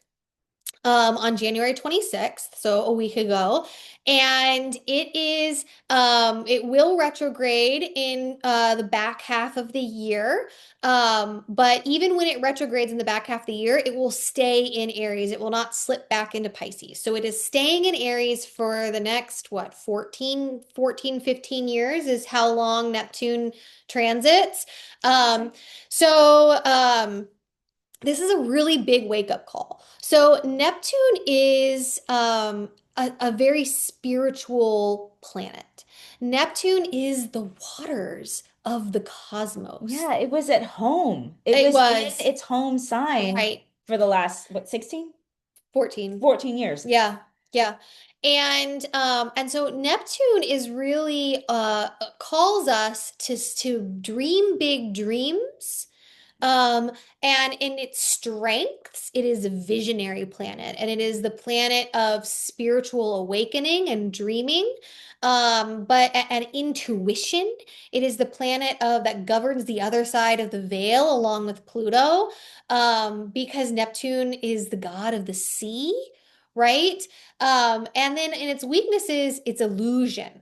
on January 26th, so a week ago. And it will retrograde in the back half of the year. But even when it retrogrades in the back half of the year, it will stay in Aries. It will not slip back into Pisces. So it is staying in Aries for the next, what, 15 years is how long Neptune transits. Um, so, this is a really big wake-up call. So Neptune is a very spiritual planet. Neptune is the waters of the cosmos. Yeah, it was at home. It It was in was, its home sign right, for the last, what, 16? 14. 14 years. Yeah, yeah. And so Neptune is really calls us to dream big dreams. Um, and in its strengths, it is a visionary planet, and it is the planet of spiritual awakening and dreaming. And intuition, it is the planet of that governs the other side of the veil, along with Pluto, because Neptune is the god of the sea, right? And then in its weaknesses, it's illusion,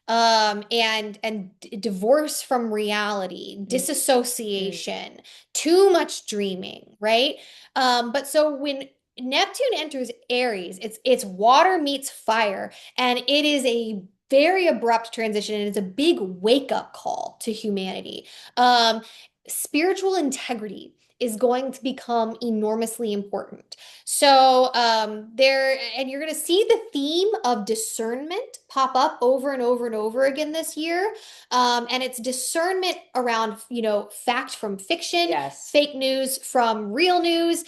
and divorce from reality, Mm, mm. disassociation, too much dreaming, right? But so when Neptune enters Aries, it's water meets fire, and it is a very abrupt transition, and it's a big wake-up call to humanity. Um, Spiritual integrity is going to become enormously important. So and you're going to see the theme of discernment pop up over and over and over again this year. And it's discernment around, fact from fiction, Yes. fake news from real news,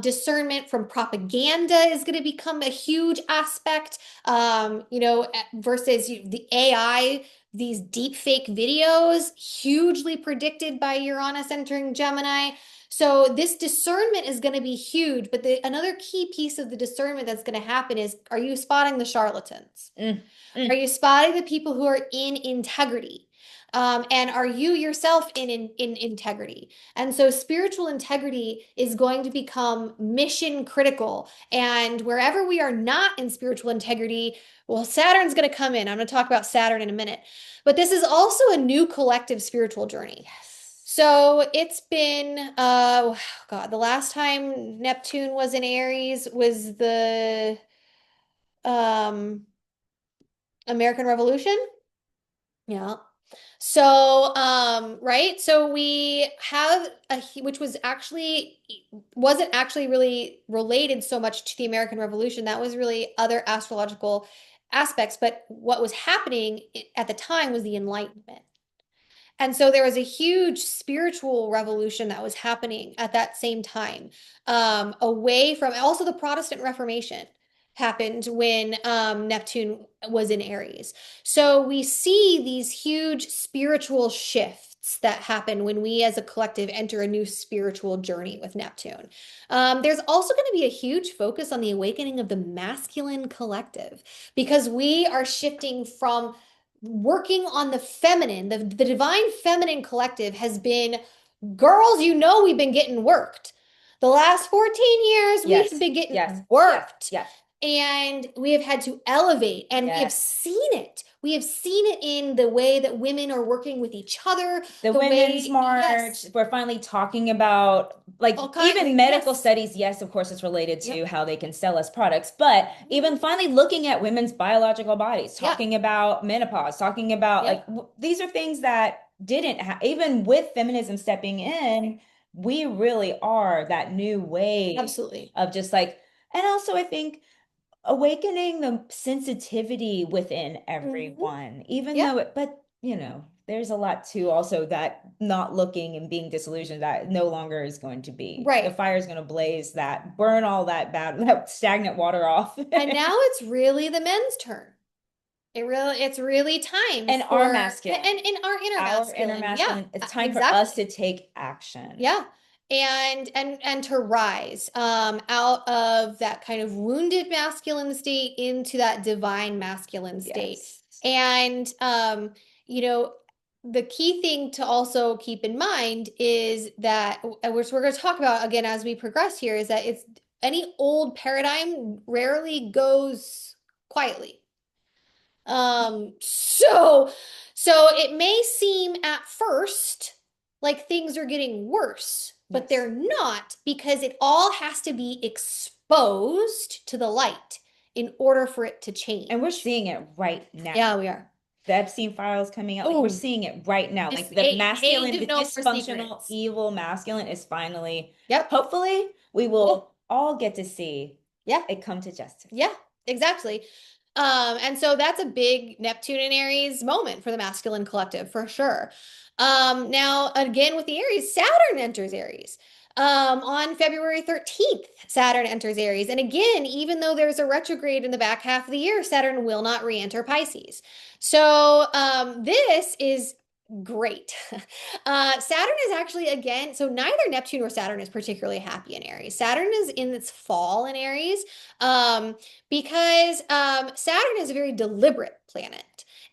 discernment from propaganda is going to become a huge aspect, versus the AI. These deep fake videos, hugely predicted by Uranus entering Gemini. So this discernment is going to be huge, but another key piece of the discernment that's going to happen is, are you spotting the charlatans? Mm, Are mm. you spotting the people who are in integrity? And are you yourself in integrity? And so spiritual integrity is going to become mission critical. And wherever we are not in spiritual integrity, well, Saturn's going to come in. I'm going to talk about Saturn in a minute. But this is also a new collective spiritual journey. Yes. So it's been, God, the last time Neptune was in Aries was the um, American Revolution. Yeah. So, right. So we have which wasn't actually really related so much to the American Revolution. That was really other astrological aspects. But what was happening at the time was the Enlightenment. And so there was a huge spiritual revolution that was happening at that same time, away from also the Protestant Reformation happened when Neptune was in Aries. So we see these huge spiritual shifts that happen when we as a collective enter a new spiritual journey with Neptune. There's also going to be a huge focus on the awakening of the masculine collective because we are shifting from working on the feminine. The divine feminine collective has been, girls, we've been getting worked. The last 14 years, we have Yes. been Yes. getting Yes. worked. Yes. And we have had to elevate, and we have Yes. seen it. We have seen it in the way that women are working with each other, The the Women's way, March, yes, we're finally talking about like all kinds, even medical yes, studies. Yes, of course, it's related to yep, how they can sell us products, but even finally looking at women's biological bodies, yep, talking about menopause, talking about like yep, these are things that didn't even with feminism stepping in, we really are that new wave absolutely. of just like, and also I think awakening the sensitivity within Hmm. everyone, even Yep, though but there's a lot too also that not looking and being disillusioned that no longer is going to be. The right. fire is going to blaze that, burn all that bad, that stagnant water off. And now it's really the men's turn. It's really time And our for masculine, and our inner our inner masculine. Yeah, masculine, it's time for us exactly. to take action. Yeah. And to rise out of that kind of wounded masculine state into that divine masculine state. Yes. And you know, the key thing to also keep in mind is that, which we're going to talk about again as we progress here, is that it's any old paradigm rarely goes quietly. Um, so so it may seem at first like things are getting worse, but Yes. they're not because it all has to be exposed to the light in order for it to And we're change. seeing it right now. Yeah, we are. The Epstein files coming out, like we're Oh, seeing it right now. just Like the masculine, ain't the no more dysfunctional, secrets. evil masculine is finally, Yep. hopefully, we Oh, will all get to see yeah. it come to justice. Yeah, exactly. And so that's a big Neptune and Aries moment for the masculine collective for sure. Now again with the Aries, Saturn enters Aries. On February 13th, Saturn enters Aries. And again, even though there's a retrograde in the back half of the year, Saturn will not re-enter Pisces. So this is great. Saturn is actually again, so neither Neptune or Saturn is particularly happy in Aries. Saturn is in its fall in Aries. Um, because Saturn is a very deliberate planet.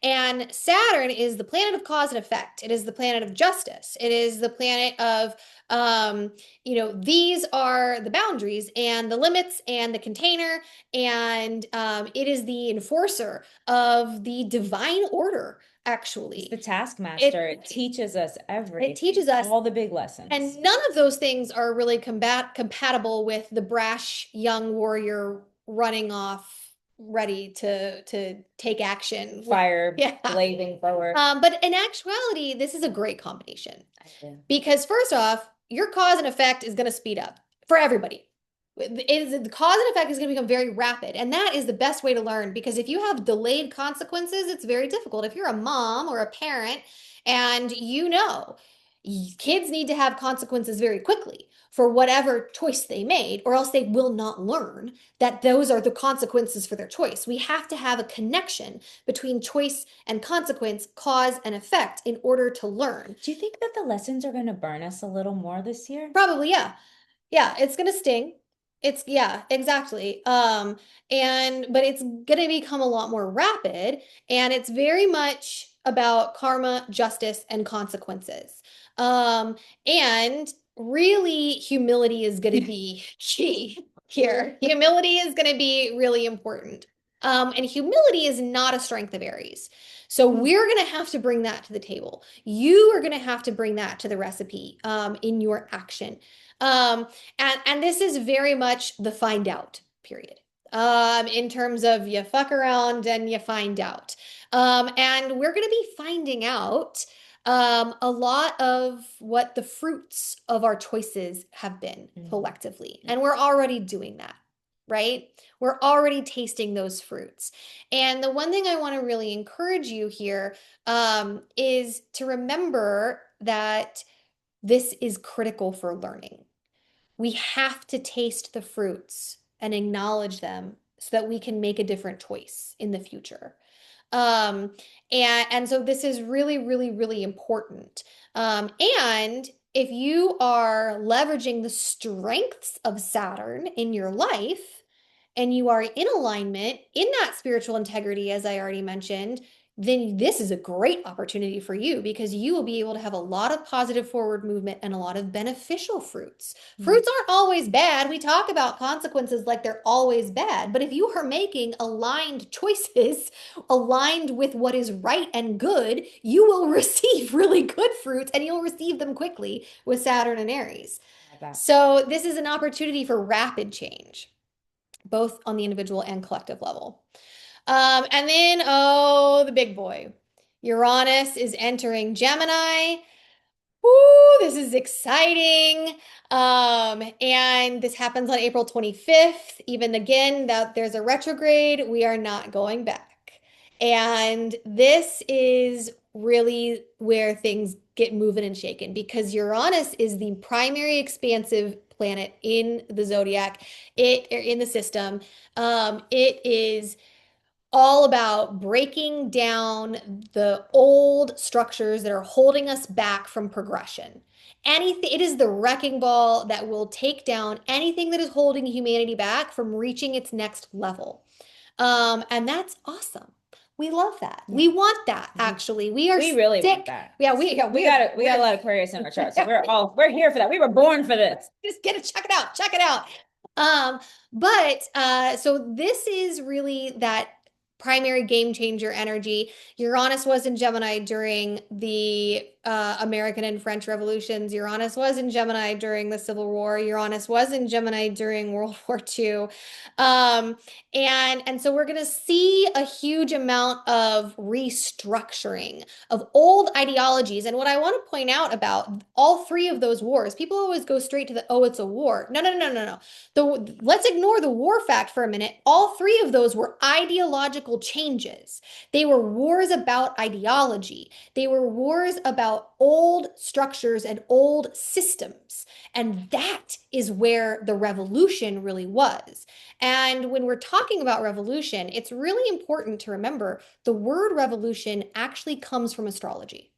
And Saturn is the planet of cause and effect. It is the planet of justice. It is the planet of, these are the boundaries and the limits and the container. And it is the enforcer of the divine order, It's actually. the taskmaster. It, It teaches us it everything, teaches us all the big and lessons. none of those things are really compatible with the brash young warrior running off ready to take action. Fire Yeah. blazing forward. But in actuality, this is a great combination I do. because first off, your cause and effect is going to speed up for everybody. The cause and effect is going to become very rapid, and that is the best way to learn because if you have delayed consequences, it's very difficult. If you're a mom or a parent and kids need to have consequences very quickly for whatever choice they made, or else they will not learn that those are the consequences for their choice. We have to have a connection between choice and consequence, cause and effect in order to learn. Do you think that the lessons are going to burn us a little more this year? Probably, yeah. Yeah, it's gonna sting. It's yeah, exactly. And but it's gonna become a lot more rapid, and it's very much about karma, justice, and consequences. And really, humility is gonna be key here. Humility is gonna be really important. And humility is not a strength of Aries. So Hmm. we're going to have to bring that to the table. You are going to have to bring that to the recipe in your action. Um, and this is very much the find out period. In terms of you fuck around and you find out. And we're going to be finding out a lot of what the fruits of our choices have been Mhm. collectively. And we're already doing that, right? We're already tasting those fruits. And the one thing I want to really encourage you here is to remember that this is critical for learning. We have to taste the fruits and acknowledge them so that we can make a different choice in the future. Um, and so this is really, really, really important. And if you are leveraging the strengths of Saturn in your life and you are in alignment in that spiritual integrity, as I already mentioned, then this is a great opportunity for you because you will be able to have a lot of positive forward movement and a lot of beneficial fruits. Mhm. Fruits aren't always bad. We talk about consequences like they're always bad, but if you are making aligned choices, aligned with what is right and good, you will receive really good fruits and you'll receive them quickly with Saturn and Aries. Love that. So, this is an opportunity for rapid change, both on the individual and collective level. And then, oh, the big boy. Uranus is entering Gemini. Ooh, this is exciting. And this happens on April 25th. Even again, that there's a retrograde, we are not going back. And this is really where things get moving and shaken because Uranus is the primary expansive planet in the zodiac, in the system. It is all about breaking down the old structures that are holding us back from progression. Anything, it is the wrecking ball that will take down anything that is holding humanity back from reaching its next level. And that's awesome. We love that. Yeah. We want that, We actually. We are we really want sick. that. Yeah, We got a lot of Aquarius in our chart, so we're we're here for that. We were born for this. just get it, check it out, check it out. Um, so this is really that primary game changer energy. Uranus was in Gemini during the American and French revolutions. Uranus was in Gemini during the Civil War. Uranus was in Gemini during World War II. Um, and so we're going to see a huge amount of restructuring of old ideologies. And what I want to point out about all three of those wars, people always go straight to the, oh, it's a war. No, no, no, no, no, no. Let's ignore the war fact for a minute. All three of those were ideological changes. They were wars about ideology. They were wars about old structures and old systems. And that is where the revolution really was. And when we're talking about revolution, it's really important to remember the word revolution actually comes from astrology.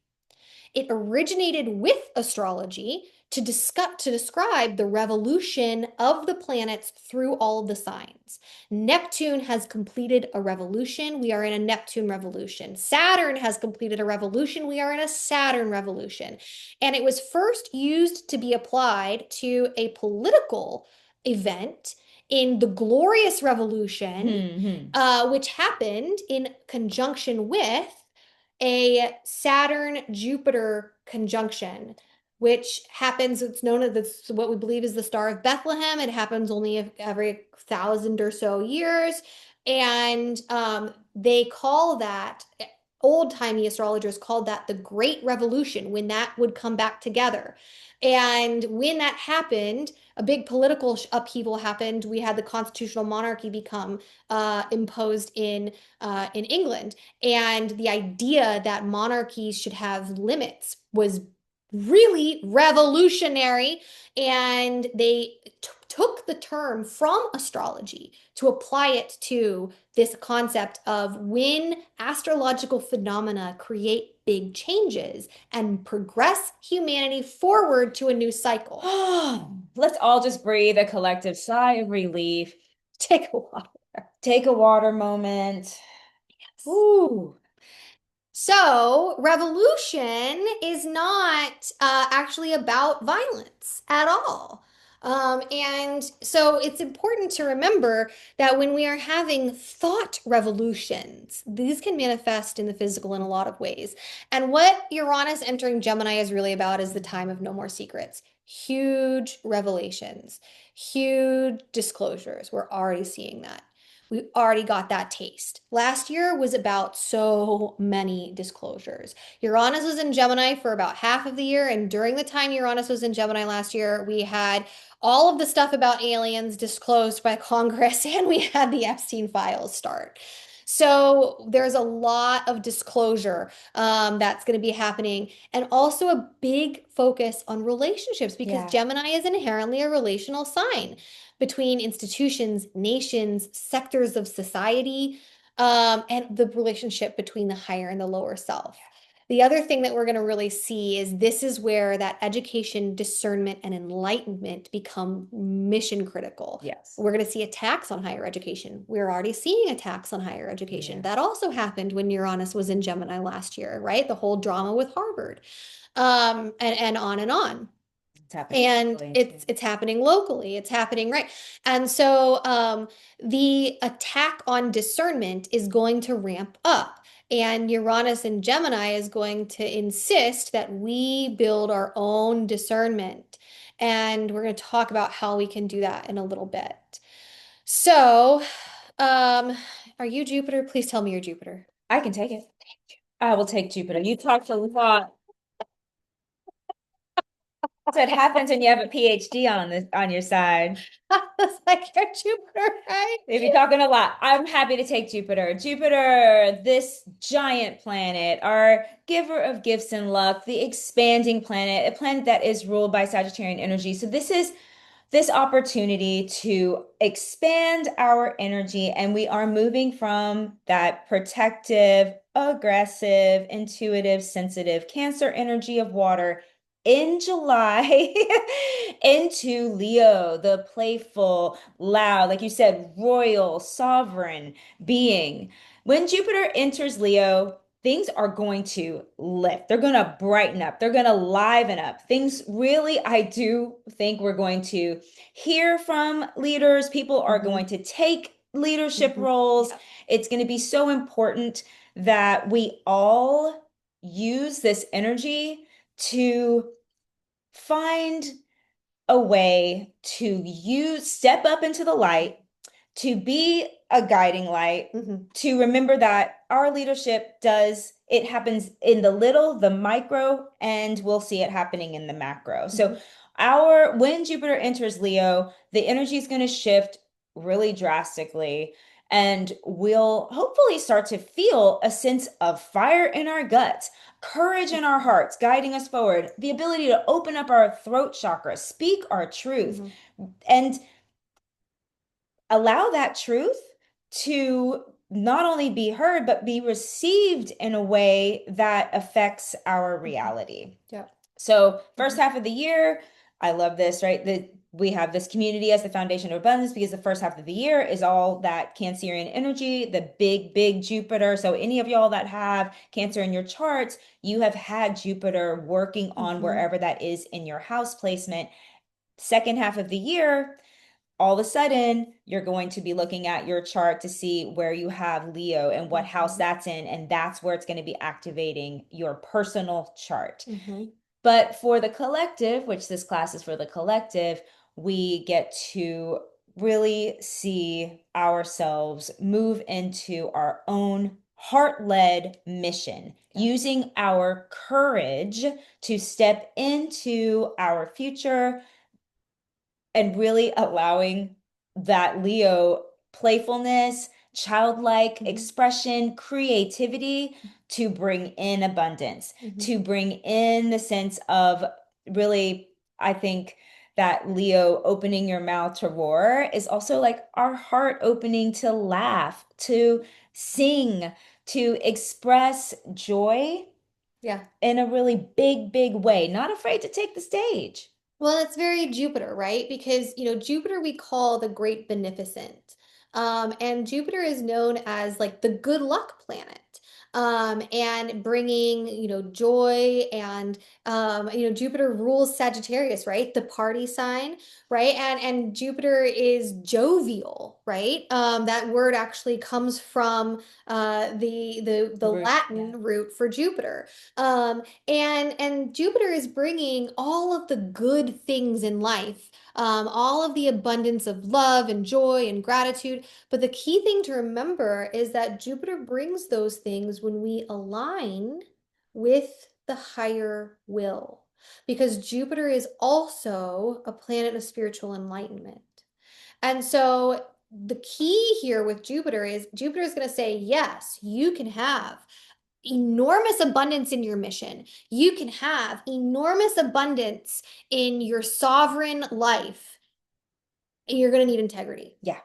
It originated with astrology to describe the revolution of the planets through all of the signs. Neptune has completed a revolution. We are in a Neptune revolution. Saturn has completed a revolution. We are in a Saturn revolution. And it was first used to be applied to a political event in the Glorious Revolution, Hmm. which happened in conjunction with a Saturn Jupiter conjunction, which happens, it's known as what we believe is the Star of Bethlehem. It happens only every 1,000 or so years. And they call that, old-timey astrologers called that the Great Revolution, when that would come back together. And when that happened, a big political upheaval happened. We had the constitutional monarchy become imposed in England. And the idea that monarchies should have limits was really revolutionary. And they took the term from astrology to apply it to this concept of when astrological phenomena create big changes and progress humanity forward to a new cycle. Let's all just breathe a collective sigh of relief. Take a while. Take a water moment. Yes. Ooh. So, revolution is not actually about violence at all. And so it's important to remember that when we are having thought revolutions, these can manifest in the physical in a lot of ways. And what Uranus entering Gemini is really about is the time of no more secrets. Huge revelations, huge disclosures. We're already seeing that. We already got that taste. Last year was about so many disclosures. Uranus was in Gemini for about half of the year, and during the time Uranus was in Gemini last year, we had all of the stuff about aliens disclosed by Congress, and we had the Epstein files start. So there's a lot of disclosure that's going to be happening, and also a big focus on relationships because Yeah. Gemini is inherently a relational sign between institutions, nations, sectors of society, and the relationship between the higher and the lower self. The other thing that we're going to really see is this is where that education, discernment, and enlightenment become mission critical. Yes. We're going to see attacks on higher education. We're already seeing attacks on higher education. Yeah. That also happened when Uranus was in Gemini last year, right? The whole drama with Harvard, and on and on. It's happening And locally too. it's happening locally. It's happening right. And so the attack on discernment is going to ramp up. And Uranus and Gemini is going to insist that we build our own discernment. And we're going to talk about how we can do that in a little bit. So, um, are you Jupiter? Please tell me you're Jupiter. I can take it. I will take Jupiter. You talked a lot. So it happens when you have a PhD on your side. That's like you're Jupiter, right? If you're talking a lot, I'm happy to take Jupiter. Jupiter, this giant planet, our giver of gifts and luck, the expanding planet, a planet that is ruled by Sagittarian energy. So this is this opportunity to expand our energy, and we are moving from that protective, aggressive, intuitive, sensitive Cancer energy of water in July into Leo, the playful, loud, like you said, royal, sovereign being. When Jupiter enters Leo, things are going to lift. They're going to brighten up. They're going to liven up. Things really, I do think we're going to hear from leaders. People are Hmm. going to take leadership Hmm. roles. Yeah. It's going to be so important that we all use this energy to find a way to use, step up into the light, to be a guiding light, Hmm. to remember that our leadership does, it happens in the little, the micro, and we'll see it happening in the macro. So Hmm. when Jupiter enters Leo, the energy is going to shift really drastically. And we'll hopefully start to feel a sense of fire in our guts, courage in our hearts, guiding us forward, the ability to open up our throat chakra, speak our truth, Hmm. and allow that truth to not only be heard, but be received in a way that affects our Hmm. reality. Yeah. So, first Hmm. half of the year, I love this, right? We have this community as the foundation of abundance because the first half of the year is all that Cancerian energy, the big, big Jupiter. So, any of y'all that have Cancer in your charts, you have had Jupiter working on Hmm. wherever that is in your house placement. Second half of the year, all of a sudden you're going to be looking at your chart to see where you have Leo and what house Hmm. that's in, and that's where it's going to be activating your personal chart. Hmm. But for the collective, which this class is for the collective, we get to really see ourselves move into our own heart-led mission, Yeah. using our courage to step into our future and really allowing that Leo playfulness, childlike Hmm. expression, creativity to bring in abundance, Hmm. to bring in the sense of really, I think that Leo opening your mouth to roar is also like our heart opening to laugh, to sing, to express joy Yeah. in a really big, big way, not afraid to take the stage. Well, it's very Jupiter, right? Because, Jupiter we call the great beneficent. And Jupiter is known as like the good luck planet. And bringing, joy and, Jupiter rules Sagittarius, right? The party sign, right? And Jupiter is jovial, right? That word actually comes from the Root, yeah. Latin root for Jupiter. And Jupiter is bringing all of the good things in life, all of the abundance of love and joy and gratitude. But the key thing to remember is that Jupiter brings those things when we align with the higher will, because Jupiter is also a planet of spiritual enlightenment. And so the key here with Jupiter is going to say, yes, you can have enormous abundance in your mission. You can have enormous abundance in your sovereign life. You're going to need integrity. Yeah.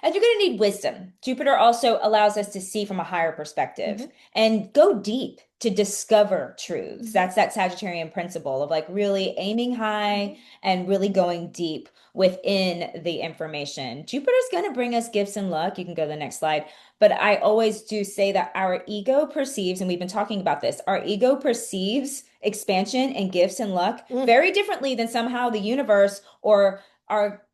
And you're going to need wisdom. Jupiter also allows us to see from a higher perspective Hmm. and go deep to discover truths. Hmm. That's that Sagittarian principle of like really aiming high Hmm. and really going deep within the information. Jupiter's going to bring us gifts and luck. You can go to the next slide. But I always do say that our ego perceives, and we've been talking about this, our ego perceives expansion and gifts and luck Mm. very differently than somehow the universe or our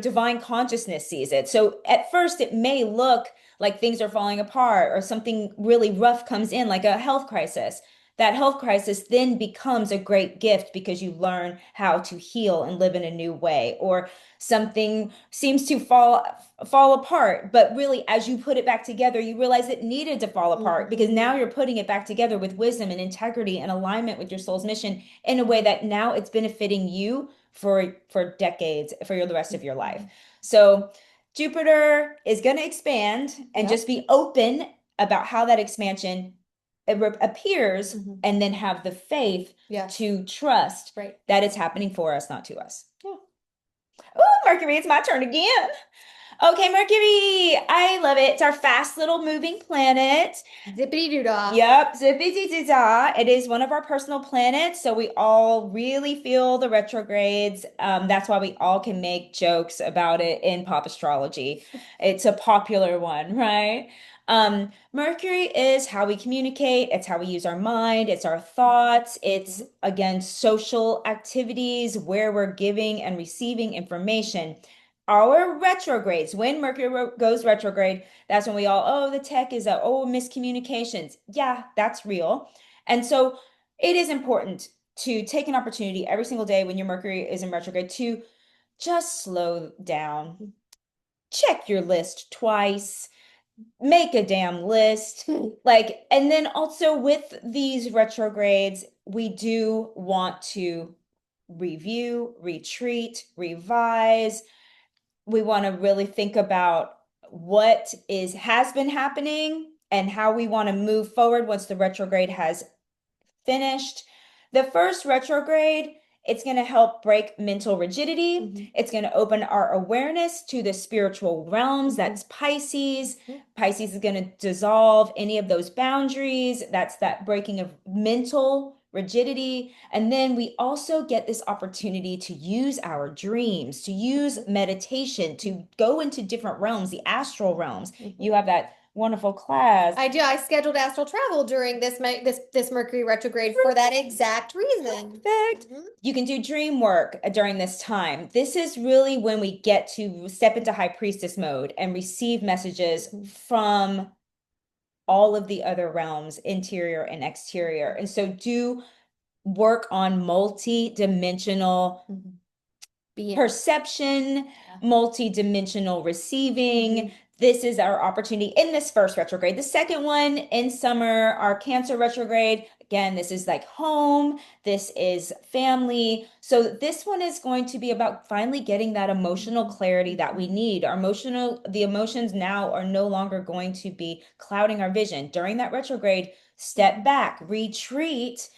divine consciousness sees it. So at first it may look like things are falling apart or something really rough comes in, like a health crisis. That health crisis then becomes a great gift because you learn how to heal and live in a new way. Or something seems to fall apart, but really as you put it back together, you realize it needed to fall apart because Mhm. now you're putting it back together with wisdom and integrity and alignment with your soul's mission in a way that now it's benefiting you for decades, for the rest of your life. Mhm. So Jupiter is going to expand, and Yep. just be open about how that expansion appears, Mhm. and then have the faith Yes. to trust Right. that it's happening for us, not to us. Yeah. Oh, Mercury, it's my turn again. Okay, Mercury. I love it. It's our fast little moving planet. Zippity doo dah. Yep, zippity-dee-dah. It is one of our personal planets, so we all really feel the retrogrades. That's why we all can make jokes about it in pop astrology. It's a popular one, right? Mercury is how we communicate, it's how we use our mind, it's our thoughts, it's Mhm. again social activities where we're giving and receiving information. Our retrogrades, when Mercury goes retrograde, that's when we all, oh, the tech is a, oh, miscommunications. Yeah, that's real. And so it is important to take an opportunity every single day when your Mercury is in retrograde to just slow down, check your list twice, make a damn list. Like, and then also with these retrogrades, we do want to review, retreat, revise. We want to really think about what is has been happening and how we want to move forward once the retrograde has finished. The first retrograde, it's going to help break mental rigidity. Mhm. It's going to open our awareness to the spiritual realms. Mhm. That's Pisces. Mhm. Pisces is going to dissolve any of those boundaries. That's that breaking of mental rigidity. And then we also get this opportunity to use our dreams, to use meditation, to go into different realms, the astral realms. Mhm. You have that wonderful class. I do. I scheduled astral travel during this Mercury retrograde for that exact reason. Perfect. Mhm. You can do dream work during this time. This is really when we get to step into high priestess mode and receive messages Mhm. from all of the other realms, interior and exterior. And so do work on multi-dimensional Mhm. Being. perception, Yeah. multi-dimensional receiving. Mhm. This is our opportunity in this first retrograde. The second one in summer, our Cancer retrograde. Again, this is like home, this is family. So this one is going to be about finally getting that emotional clarity that we need. The emotions now are no longer going to be clouding our vision. During that retrograde, step Mhm. back, retreat,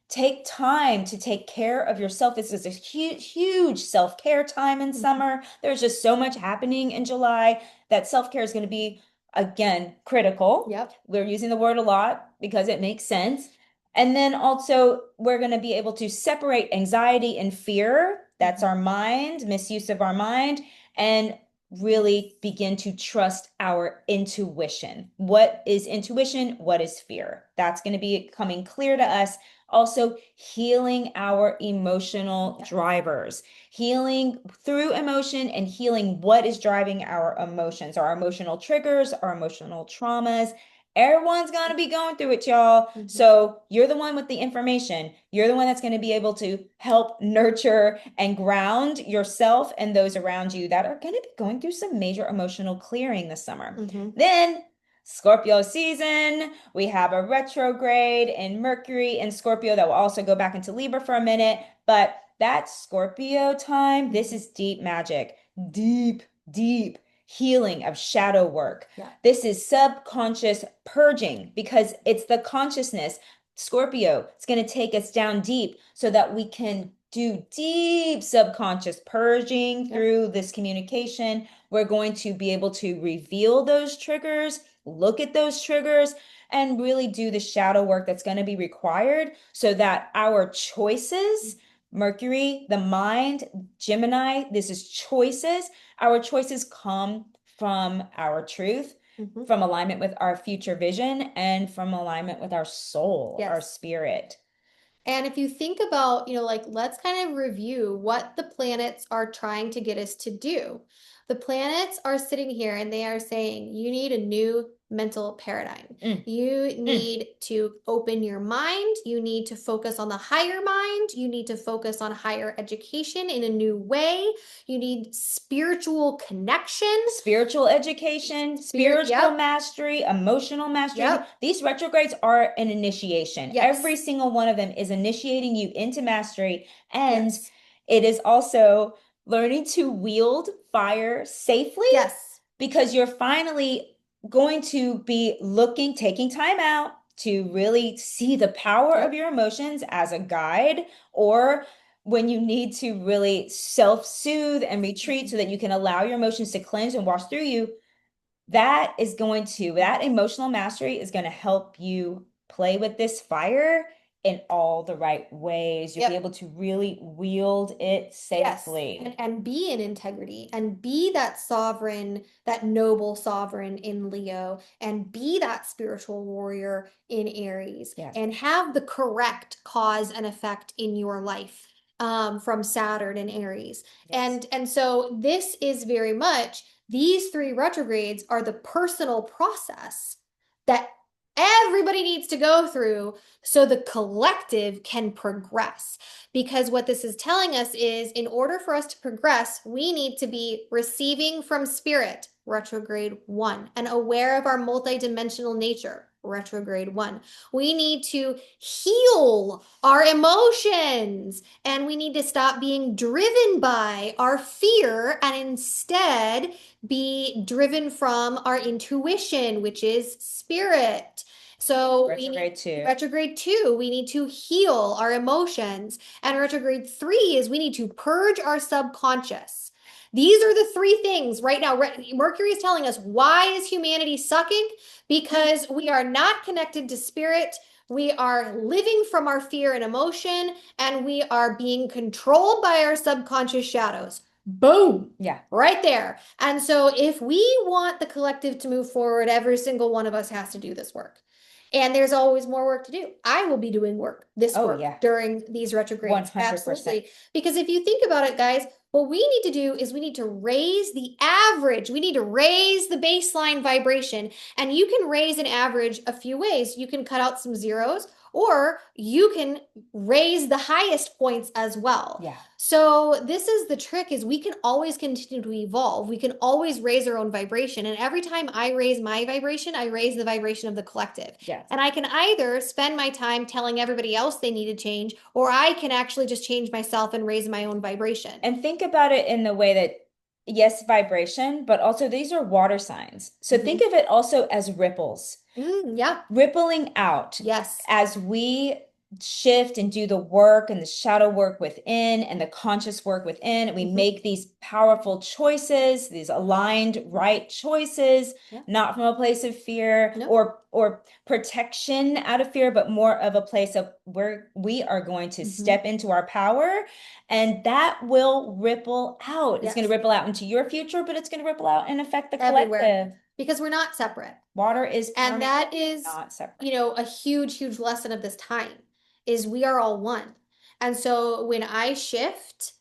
take time to take care of yourself. This is a huge, huge self-care time in Mhm. summer. There's just so much happening in July that self-care is going to be, again, critical. Yep. We're using the word a lot because it makes sense. And then also, we're going to be able to separate anxiety and fear. That's Mhm. our mind, misuse of our mind, and really begin to trust our intuition. What is intuition? What is fear? That's going to be coming clear to us. Also, healing our emotional Yes. drivers, healing through emotion and healing what is driving our emotions, our emotional triggers, our emotional traumas. Everyone's going to be going through it, y'all. Mhm. So you're the one with the information. You're the one that's going to be able to help nurture and ground yourself and those around you that are going to be going through some major emotional clearing this summer. Mhm. Then Scorpio season, we have a retrograde in Mercury and Scorpio that will also go back into Libra for a minute. But that Scorpio time, this Mhm. is deep magic, deep, deep healing of shadow work. Yeah. This is subconscious purging because it's the consciousness. Scorpio, it's going to take us down deep so that we can do deep subconscious purging Yep. through this communication. We're going to be able to reveal those triggers, look at those triggers, and really do the shadow work that's going to be required so that our choices, Mercury, the mind, Gemini, this is choices. Our choices come from our truth, Mhm. from alignment with our future vision, and from alignment with our soul, our Yes. spirit. And if you think about, like let's kind of review what the planets are trying to get us to do. The planets are sitting here and they are saying you need a new mental paradigm. Mm, You mm. need to open your mind. You need to focus on the higher mind. You need to focus on higher education in a new way. You need spiritual connection. Spiritual education, Spirit, spiritual yep, mastery, emotional mastery. yep, These retrogrades are an initiation. Every yes, single one of them is initiating you into mastery. And yes, it is also learning to wield fire safely yes, because you're finally going to be looking, taking time out to really see the power of yep. your emotions as a guide or when you need to really self-soothe and retreat so that you can allow your emotions to cleanse and wash through you, that emotional mastery is going to help you play with this fire in all the right ways. You'll be Yep. able to really wield it Yes, safely. and be in integrity and be that sovereign, that noble sovereign in Leo, and be that spiritual warrior in Aries, Yes, and have the correct cause and effect in your life from Saturn and Aries. yes. And so this is very much, these three retrogrades are the personal process that everybody needs to go through so the collective can progress. Because what this is telling us is in order for us to progress, we need to be receiving from spirit, retrograde 1, and aware of our multidimensional nature, retrograde 1. We need to heal our emotions and we need to stop being driven by our fear and instead be driven from our intuition, which is spirit. So we need Retrograde too. retrograde 2, we need to heal our emotions. And retrograde 3 is we need to purge our subconscious. These are the three things right now. Mercury is telling us, why is humanity sucking? Because we are not connected to spirit. We are living from our fear and emotion, and we are being controlled by our subconscious shadows. Boom. Yeah. Right there. And so, if we want the collective to move forward, every single one of us has to do this work. And there's always more work to do. I will be doing this Oh, work yeah. during these retrogrades. 100%. Absolutely. Because if you think about it, guys, what we need to do is we need to raise the average. We need to raise the baseline vibration. And you can raise an average a few ways. You can cut out some zeros, or you can raise the highest points as well. Yeah. So this is the trick, is we can always continue to evolve. We can always raise our own vibration. And every time I raise my vibration, I raise the vibration of the collective. Yes. And I can either spend my time telling everybody else they need to change, or I can actually just change myself and raise my own vibration. And think about it in the way that, yes, vibration, but also these are water signs. So think Mhm. of it also as ripples. Yeah. Rippling out Yes. as we shift and do the work and the shadow work within and the conscious work within. We Mhm. make these powerful choices, these aligned right choices, Yeah. not from a place of fear No. or protection out of fear, but more of a place of where we are going to Mhm. step into our power, and that will ripple out. It's going to Yes. ripple out into your future, but it's going to ripple out and affect the Everywhere. collective. Because we're not separate. Water is And permeable, that is, not separate. a huge, huge lesson of this time is we are all one. And so when I shift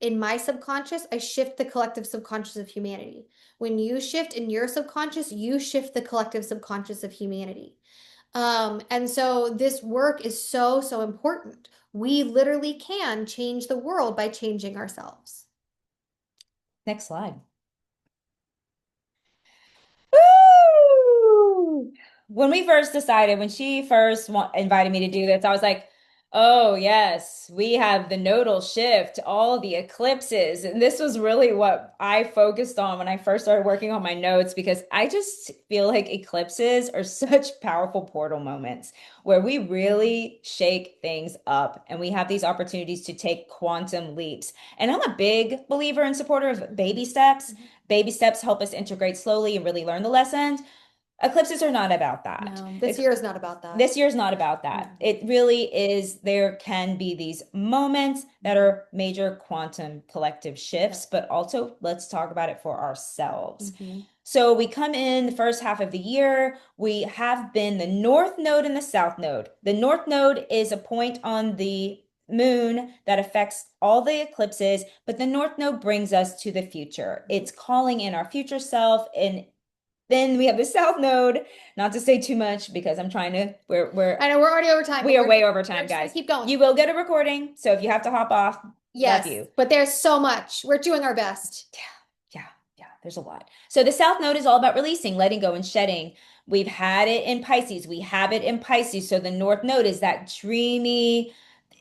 in my subconscious, I shift the collective subconscious of humanity. When you shift in your subconscious, you shift the collective subconscious of humanity. And so this work is so, so important. We literally can change the world by changing ourselves. Next slide. Woo! When we first decided, when she first invited me to do this, I was like, oh, yes, we have the nodal shift, all the eclipses. And this was really what I focused on when I first started working on my notes, because I just feel like eclipses are such powerful portal moments where we really shake things up and we have these opportunities to take quantum leaps. And I'm a big believer and supporter of baby steps. Mhm. Baby steps help us integrate slowly and really learn the lessons. Eclipses are not about that. No, this year is not about that. This year's not about that. Mhm. It really is, there can be these moments that are major quantum collective shifts, Yep. but also let's talk about it for ourselves. Mhm. So we come in the first half of the year, we have been the North Node and the South Node. The North Node is a point on the moon that affects all the eclipses, but the North Node brings us to the future. It's calling in our future self, and then we have the South Node, not to say too much because I'm trying to, I know we're already over time, but we are way over we're time, just gonna guys. keep going. You will get a recording, so if you have to hop off, love Yes, you. but there's so much. We're doing our best. Yeah, yeah, there's a lot. So the South Node is all about releasing, letting go, and shedding. We've had it in Pisces. We have it in Pisces. So the North Node is that dreamy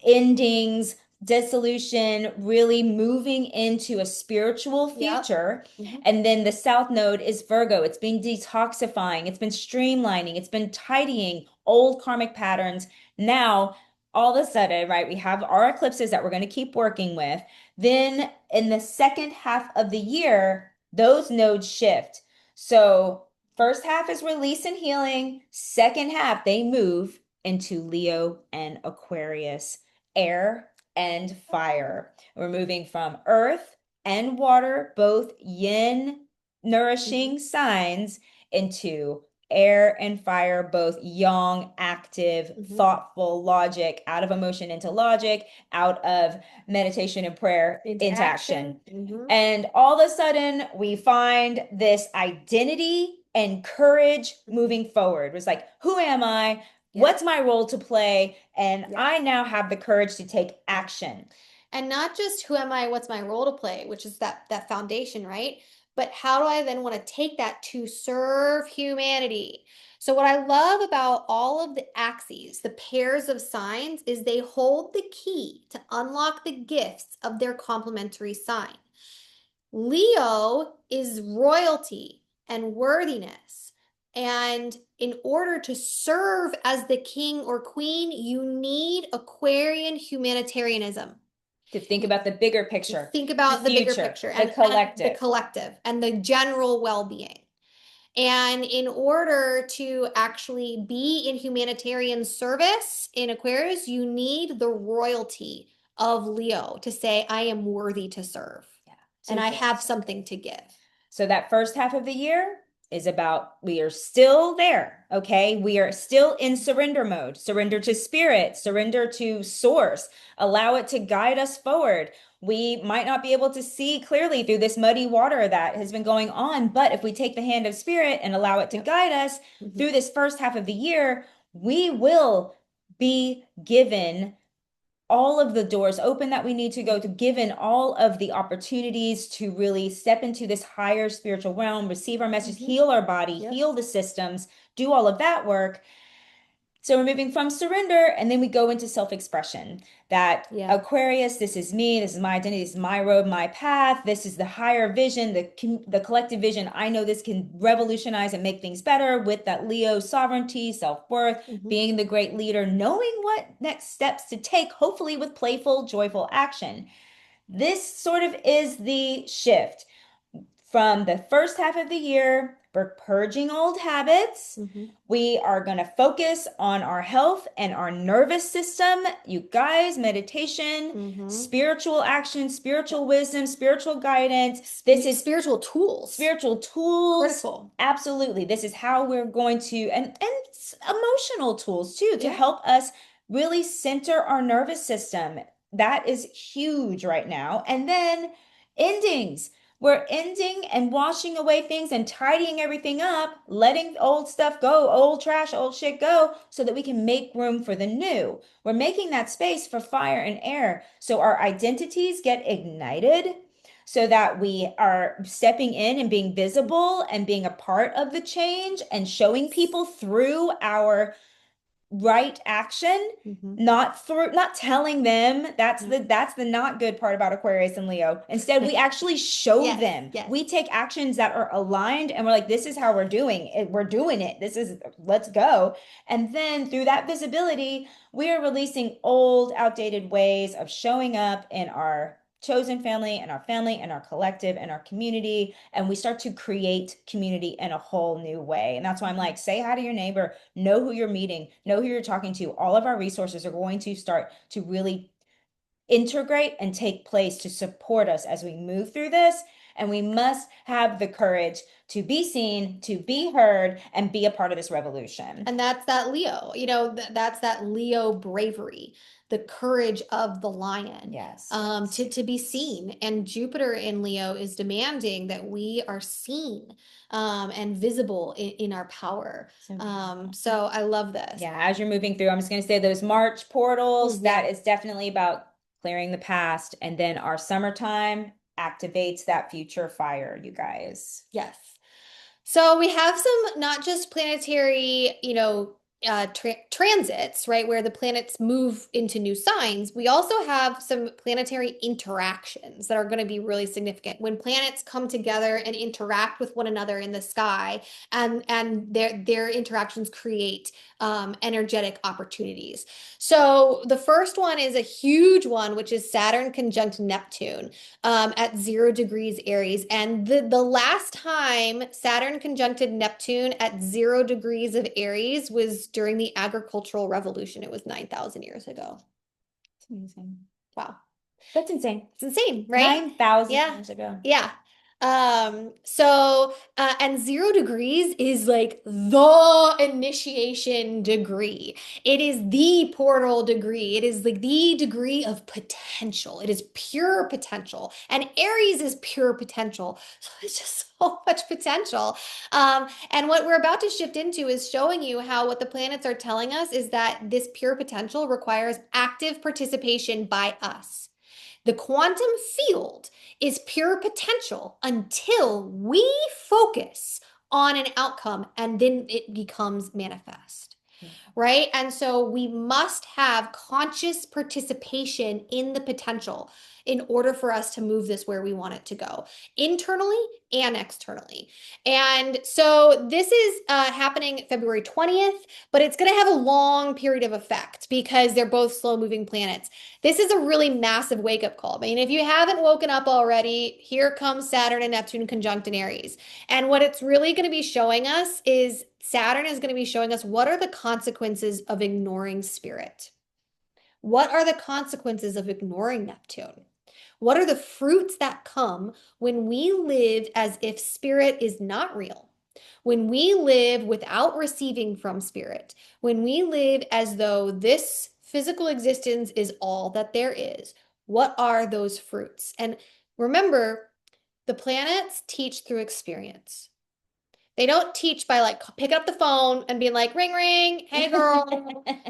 endings, dissolution, really moving into a spiritual Yep. future. Mhm. And then the South Node is Virgo. It's been detoxifying, it's been streamlining, it's been tidying old karmic patterns. Now all of a sudden, right, we have our eclipses that we're going to keep working with. Then in the second half of the year, those nodes shift. So first half is release and healing. Second half, they move into Leo and Aquarius, air and fire. We're moving from earth and water, both yin Mhm. nourishing signs, into air and fire, both yang, active, Mhm. thoughtful, logic, out of emotion into logic, out of meditation and prayer Into into action. action. Hmm. And all of a sudden, we find this identity and courage Hmm. moving forward. It was like, who am I? Yep. What's my role to play? And Yes. I now have the courage to take Yes. action. And not just who am I, what's my role to play, which is that foundation, right? But how do I then want to take that to serve humanity? So what I love about all of the axes, the pairs of signs, is they hold the key to unlock the gifts of their complementary sign. Leo is royalty and worthiness. And in order to serve as the king or queen, you need Aquarian humanitarianism. To think You about the bigger picture, think the about the bigger future, picture the and the collective. collective and the general well-being. And in order to actually be in humanitarian service in Aquarius, you need the royalty of Leo to say, I am worthy to serve Yeah. and So I have something to give. So that first half of the year is about we are still there, okay? We are still in surrender mode. Surrender to spirit, surrender to source, allow it to guide us forward. We might not be able to see clearly through this muddy water that has been going on, but if we take the hand of spirit and allow it to Yep. guide us Mhm. through this first half of the year, we will be given all of the doors open that we need to go to, given all of the opportunities to really step into this higher spiritual realm, receive our message, Mhm. heal our body, Yep. heal the systems, do all of that work. So we're moving from surrender and then we go into self-expression. That Yeah. Aquarius, this is me, this is my identity, this is my road, my path, this is the higher vision, the collective vision. I know this can revolutionize and make things better with that Leo sovereignty, self-worth, Mhm. being the great leader, knowing what next steps to take, hopefully with playful, joyful action. This sort of is the shift from the first half of the year. We're purging old habits. Mhm. We are going to focus on our health and our nervous system. You guys, meditation, Mhm. spiritual action, Yep. spiritual wisdom, spiritual guidance. This is Spiritual tools. spiritual tools. Critical. Absolutely. This is how we're going to, and emotional tools too, to Yeah. help us really center our nervous system. That is huge right now. And then endings. We're ending and washing away things and tidying everything up, letting old stuff go, old trash, old shit go, so that we can make room for the new. We're making that space for fire and air. So our identities get ignited so that we are stepping in and being visible and being a part of the change and showing people through our right action, Mhm. not telling them. That's Yep. the not good part about Aquarius and Leo. Instead, we actually show Yes. them. Yes. We take actions that are aligned and we're like, this is how we're doing it. We're doing it. This is, let's go. And then through that visibility, we are releasing old, outdated ways of showing up in our chosen family and our collective and our community, and we start to create community in a whole new way. And that's why I'm Mhm. like, say hi to your neighbor, know who you're meeting, know who you're talking to. All of our resources are going to start to really integrate and take place to support us as we move through this. And we must have the courage to be seen, to be heard, and be a part of this revolution. And that's that Leo, that's that Leo bravery, the courage of the lion, Yes. to be seen. And Jupiter in Leo is demanding that we are seen, and visible in our power. So beautiful. So I love this. Yeah, as you're moving through, I'm just going to say those March portals, Yeah. that is definitely about clearing the past. And then our summertime activates that future fire, you guys. Yes. So we have some not just planetary, transits, right, where the planets move into new signs, we also have some planetary interactions that are going to be really significant when planets come together and interact with one another in the sky, and their interactions create energetic opportunities. So the first one is a huge one, which is Saturn conjunct Neptune at 0 degrees Aries. And the last time Saturn conjuncted Neptune at 0 degrees of Aries was during the agricultural revolution. It was 9,000 years ago. It's amazing. Wow. That's insane. It's insane, right? 9,000 Yeah. years ago. Yeah. And 0 degrees is like the initiation degree. It is the portal degree. It is like the degree of potential. It is pure potential. And Aries is pure potential. So it's just so much potential. And what we're about to shift into is showing you how what the planets are telling us is that this pure potential requires active participation by us. The quantum field is pure potential until we focus on an outcome and then it becomes manifest, Yeah. right? And so we must have conscious participation in the potential in order for us to move this where we want it to go, internally and externally. And so this is happening February 20th, but it's going to have a long period of effect because they're both slow moving planets. This is a really massive wake up call. I mean, if you haven't woken up already, here comes Saturn and Neptune conjunct in Aries. And what it's really going to be showing us is Saturn is going to be showing us what are the consequences of ignoring spirit. What are the consequences of ignoring Neptune? What are the fruits that come when we live as if spirit is not real? When we live without receiving from spirit, when we live as though this physical existence is all that there is, what are those fruits? And remember, the planets teach through experience. They don't teach by like picking up the phone and being like, ring, ring, hey girl.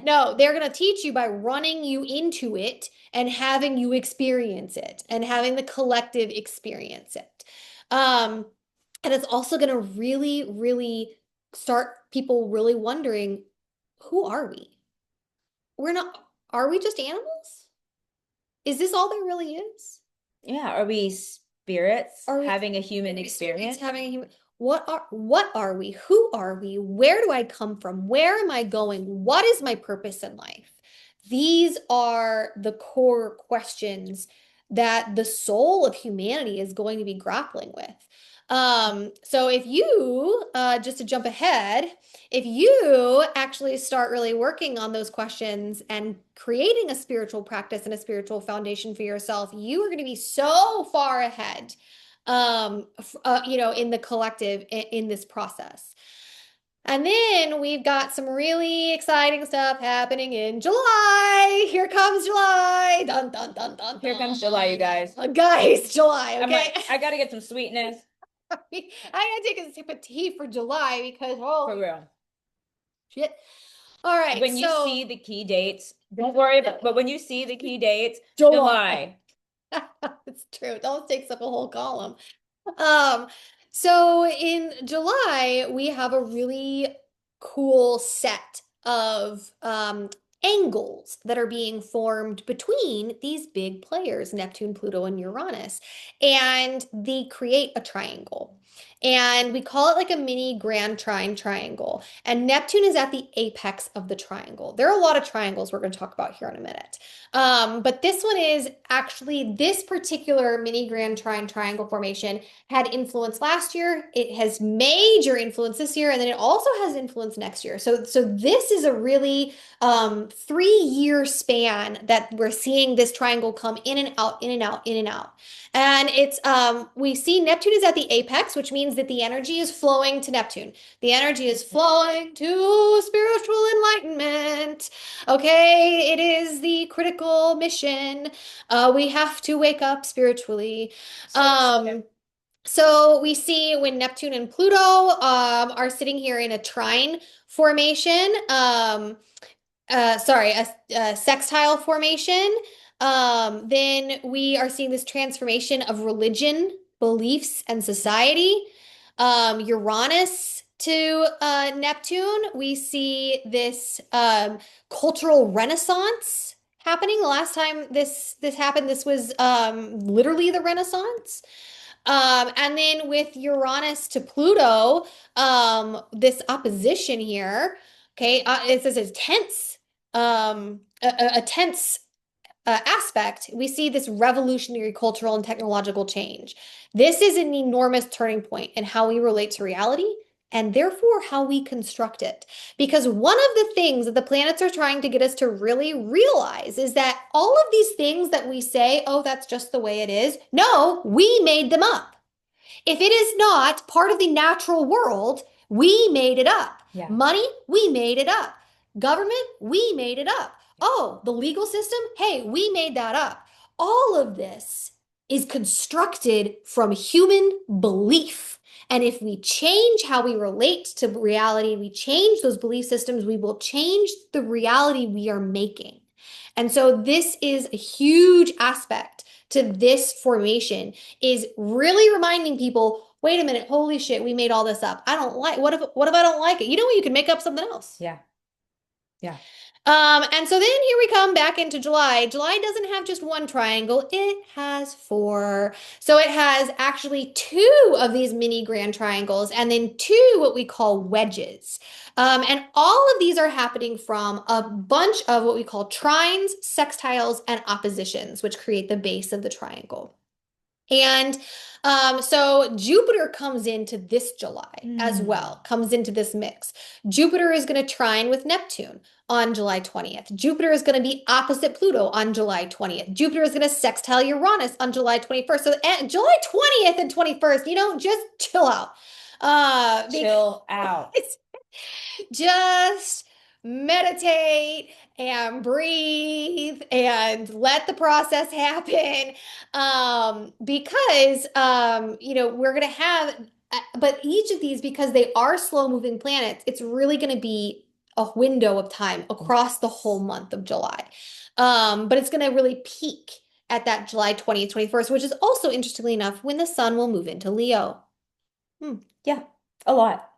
No, they're going to teach you by running you into it and having you experience it and having the collective experience it. Um, and it's also going to really, really start people really wondering, who are we? We're not, are we just animals? Is this all there really is? Yeah. Are we spirits Are we having a human experience experience? having a human? What are we? Who are we? Where do I come from? Where am I going? What is my purpose in life? These are the core questions that the soul of humanity is going to be grappling with. So if you, just to jump ahead, if you actually start really working on those questions and creating a spiritual practice and a spiritual foundation for yourself, you are going to be so far ahead, in the collective in this process. And then we've got some really exciting stuff happening in July. Here comes July. Dun, dun, dun, dun, Here dun. comes July, you guys. Guys, July, I'm okay? like, I gotta get some sweetness. I gotta take a sip of tea for July because For holy real. shit. All right, When you so see the key dates, don't worry about, but when you see the key dates, July. July. It's true. It almost takes up a whole column. Um, so in July, we have a really cool set of angles that are being formed between these big players, Neptune, Pluto, and Uranus. And they create a triangle. And we call it like a mini grand trine triangle. And Neptune is at the apex of the triangle. There are a lot of triangles we're going to talk about here in a minute. But this one is actually this particular mini grand trine triangle formation had influence last year. It has major influence this year, and then it also has influence next year. So this is a really 3 year span that we're seeing this triangle come in and out, in and out, in and out. And it's we see Neptune is at the apex, which means that the energy is flowing to Neptune. The energy is flowing to spiritual enlightenment. Okay, it is the critical mission. We have to wake up spiritually. Um, so we see when Neptune and Pluto are sitting here in a trine formation, a sextile formation, then we are seeing this transformation of religion, beliefs, and society. Uranus to Neptune, we see this cultural renaissance happening. The last time this happened, this was literally the Renaissance. And then with Uranus to Pluto, this opposition here, okay, it says it's tense, a tense aspect, we see this revolutionary cultural and technological change. This is an enormous turning point in how we relate to reality and therefore how we construct it. Because one of the things that the planets are trying to get us to really realize is that all of these things that we say, oh, that's just the way it is, no, we made them up. If it is not part of the natural world, we made it up. Yeah. Money, we made it up. Government, we made it up. Oh, the legal system, hey, we made that up. All of this is constructed from human belief. And if we change how we relate to reality, we change those belief systems, we will change the reality we are making. And so this is a huge aspect to this formation is really reminding people, wait a minute, holy shit, we made all this up. I don't like, what if I don't like it? You know what? You can make up something else. Yeah. Yeah. And so then here we come back into July. July doesn't have just one triangle, it has four. So it has actually two of these mini grand triangles and then two what we call wedges. And all of these are happening from a bunch of what we call trines, sextiles, and oppositions, which create the base of the triangle. And so Jupiter comes into this July as well, comes into this mix. Jupiter is going to trine with Neptune on July 20th. Jupiter is going to be opposite Pluto on July 20th. Jupiter is going to sextile Uranus on July 21st. So July 20th and 21st, just chill out. Chill out. Just meditate and breathe and let the process happen. Because we're gonna have but each of these, because they are slow moving planets, it's really going to be a window of time across the whole month of July. But it's going to really peak at that July 20th, 21st, which is also, interestingly enough, when the sun will move into Leo. Yeah, a lot.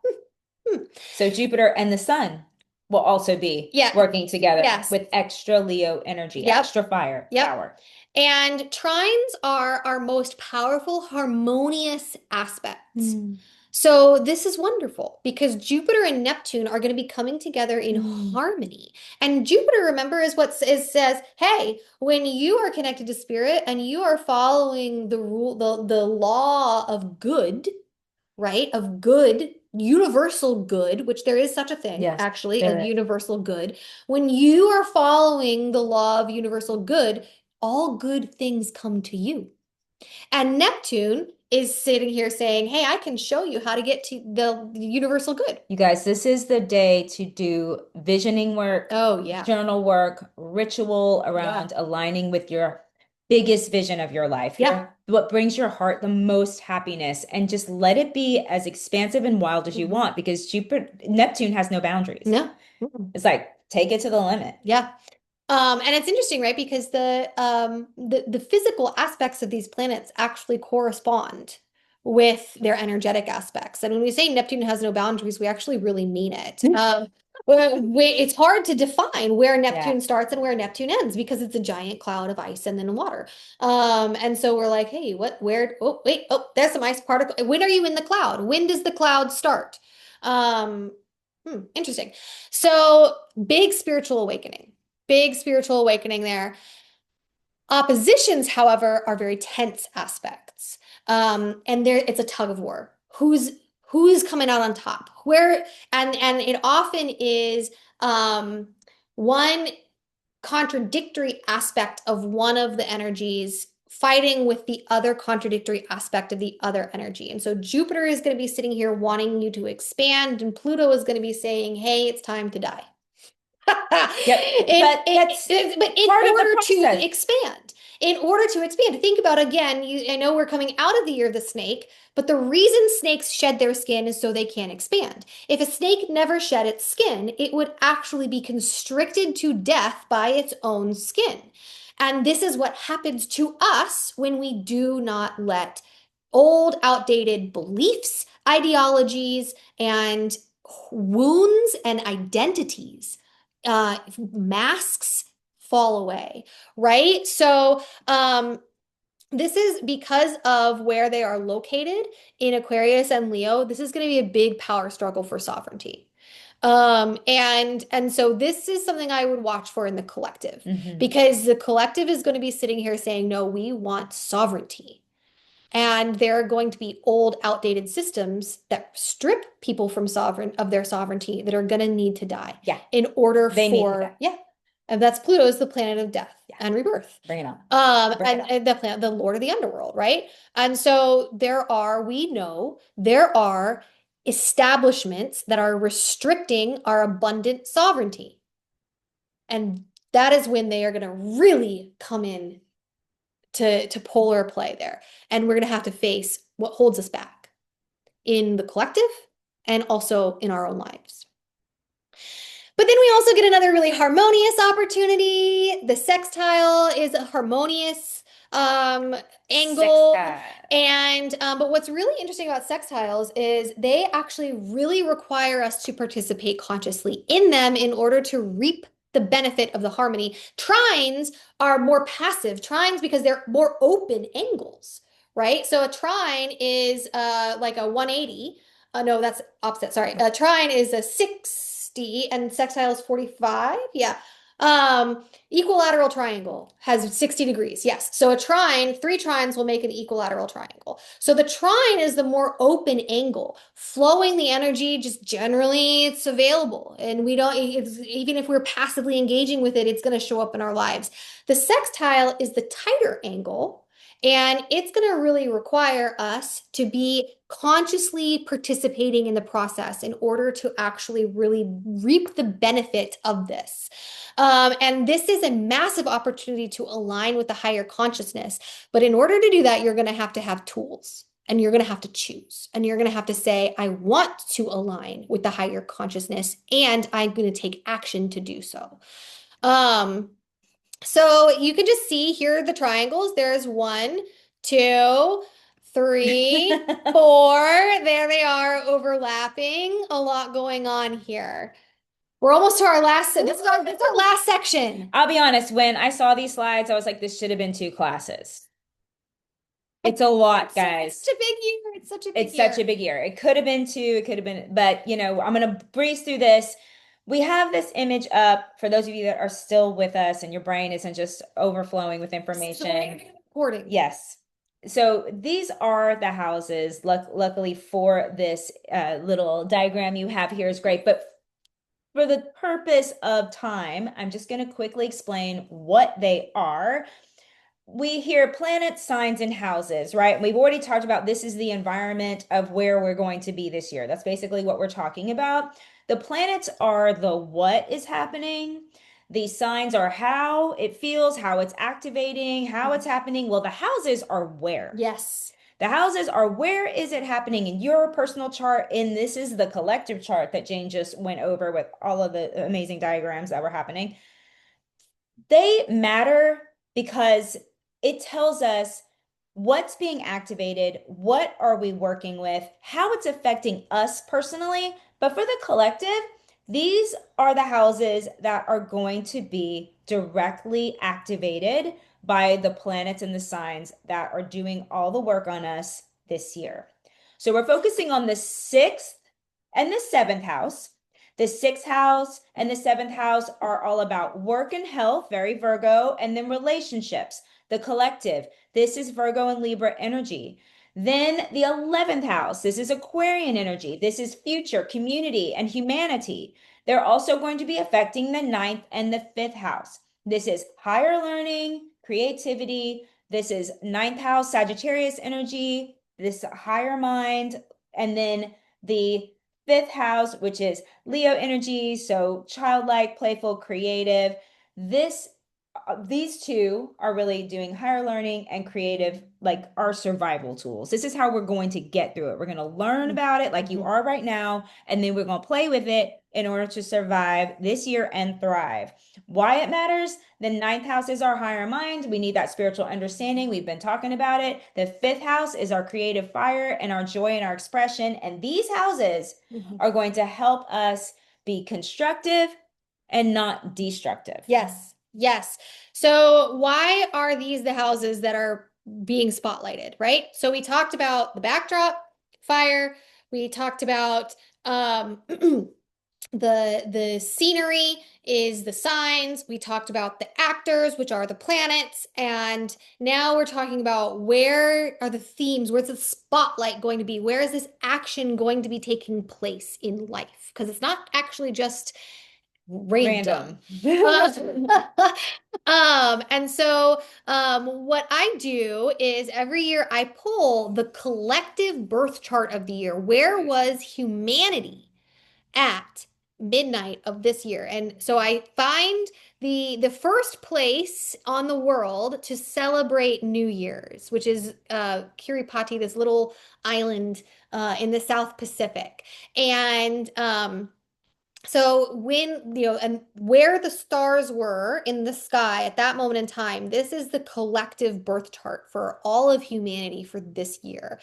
So Jupiter and the sun will also be Yeah. working together Yes. with extra Leo energy, Yep. extra fire, Yep. power. And trines are our most powerful, harmonious aspects. So this is wonderful because Jupiter and Neptune are going to be coming together in harmony. And Jupiter, remember, is what says, hey, when you are connected to spirit and you are following the rule, the law of good, right? Of good, universal good, which there is such a thing, Yes, actually, there a is. universal good. When you are following the law of universal good, all good things come to you. And Neptune is sitting here saying, hey, I can show you how to get to the universal good. You guys, this is the day to do visioning work, Oh, yeah. journal work, ritual around aligning with your biggest vision of your life. Yeah. What brings your heart the most happiness, and just let it be as expansive and wild as you want, because Neptune has no boundaries. No. It's like, take it to the limit. Yeah. And it's interesting, right? Because the physical aspects of these planets actually correspond with their energetic aspects. And when we say Neptune has no boundaries, we actually really mean it. It's hard to define where Neptune starts and where Neptune ends because it's a giant cloud of ice and then water. And so we're like, hey, oh, wait, oh, there's some ice particle. When are you in the cloud? When does the cloud start? Interesting. So big spiritual awakening. Big spiritual awakening there. Oppositions, however, are very tense aspects. And it's a tug of war. Who's coming out on top? And it often is one contradictory aspect of one of the energies fighting with the other contradictory aspect of the other energy. And so Jupiter is going to be sitting here wanting you to expand, and Pluto is going to be saying, hey, it's time to die. But that's but in part of the order to process. expand, think about, again, I know we're coming out of the year of the snake, but the reason snakes shed their skin is so they can expand. If a snake never shed its skin, it would actually be constricted to death by its own skin. And this is what happens to us when we do not let old, outdated beliefs, ideologies, and wounds and identities. Masks fall away, right? This is because of where they are located in Aquarius and Leo. This is going to be a big power struggle for sovereignty. And so this is something I would watch for in the collective Hmm. because the collective is going to be sitting here saying, no, we want sovereignty. And there are going to be old, outdated systems that strip people from sovereign of their sovereignty that are going to need to die Yeah, in order they need to die. for, yeah. And that's Pluto is the planet of death Yeah, and rebirth. bring it on. Bring it And, on. and the planet, the Lord of the underworld, right? And so we know there are establishments that are restricting our abundant sovereignty. And that is when they are going to really come in to polar play there. And we're going to have to face what holds us back in the collective and also in our own lives. But then we also get another really harmonious opportunity. The sextile is a harmonious um, angle. Sextile. And but what's really interesting about sextiles is they actually really require us to participate consciously in them in order to reap the benefit of the harmony. Trines are more passive. Trines because they're more open angles, right? So a trine is like a 180. No, that's opposite. Sorry. A trine is a 60 and sextile is 45. Yeah. Equilateral triangle has 60 degrees. Yes. So a trine, three trines will make an equilateral triangle. So the trine is the more open angle. Flowing the energy, just generally, it's available. And we don't, it's, even if we're passively engaging with it, it's going to show up in our lives. The sextile is the tighter angle. And it's going to really require us to be consciously participating in the process in order to actually really reap the benefit of this. And this is a massive opportunity to align with the higher consciousness. But in order to do that, you're going to have tools and you're going to have to choose and you're going to have to say, I want to align with the higher consciousness and I'm going to take action to do so. Um, so you can just see here are the triangles. There's one, two, three, four. There they are overlapping. A lot going on here. We're almost to our last, this is our last section. I'll be honest, when I saw these slides, I was like, this should have been two classes. It's a lot, It's guys. such a big year. It's such a big It's such a year. big year. It could have been two, it could have been, but I'm gonna breeze through this. We have this image up for those of you that are still with us and your brain isn't just overflowing with Still information. recording. Yes. So these are the houses. Luckily for this little diagram you have here is great, but for the purpose of time, I'm just going to quickly explain what they are. We hear planets, signs, and houses, right? We've already talked about this is the environment of where we're going to be this year. That's basically what we're talking about. The planets are the what is happening. The signs are how it feels, how it's activating, how it's happening. Well, the houses are where. Yes. The houses are where is it happening in your personal chart? And this is the collective chart that Jane just went over with all of the amazing diagrams that were happening. They matter because it tells us what's being activated, what are we working with, how it's affecting us personally. But for the collective, these are the houses that are going to be directly activated by the planets and the signs that are doing all the work on us this year. So we're focusing on the sixth and the seventh house. The sixth house and the seventh house are all about work and health, very Virgo, and then relationships, the collective. This is Virgo and Libra energy. Then the 11th house, this is Aquarian energy. This is future, community, and humanity. They're also going to be affecting the ninth and the fifth house. This is higher learning, creativity. This is ninth house, Sagittarius energy, this higher mind, and then the fifth house, which is Leo energy, so childlike, playful, creative. This these two are really doing higher learning and creative, like our survival tools. This is how we're going to get through it. We're going to learn about it like you Mhm. are right now, and then we're going to play with it in order to survive this year and thrive. Why it matters? The ninth house is our higher mind. We need that spiritual understanding. We've been talking about it. The fifth house is our creative fire and our joy and our expression. And these houses Mhm. are going to help us be constructive and not destructive. Yes, yes. So why are these the houses that are being spotlighted, right? So we talked about the backdrop, fire. We talked about the scenery is the signs. We talked about the actors, which are the planets, and now we're talking about where are the themes, where's the spotlight going to be, where is this action going to be taking place in life, because it's not actually just random. Random. Uh, and so what I do is every year I pull the collective birth chart of the year. Where was humanity at midnight of this year? And so I find the first place on the world to celebrate New Year's, which is Kiribati, this little island in the South Pacific. And so when, and where the stars were in the sky at that moment in time, this is the collective birth chart for all of humanity for this year.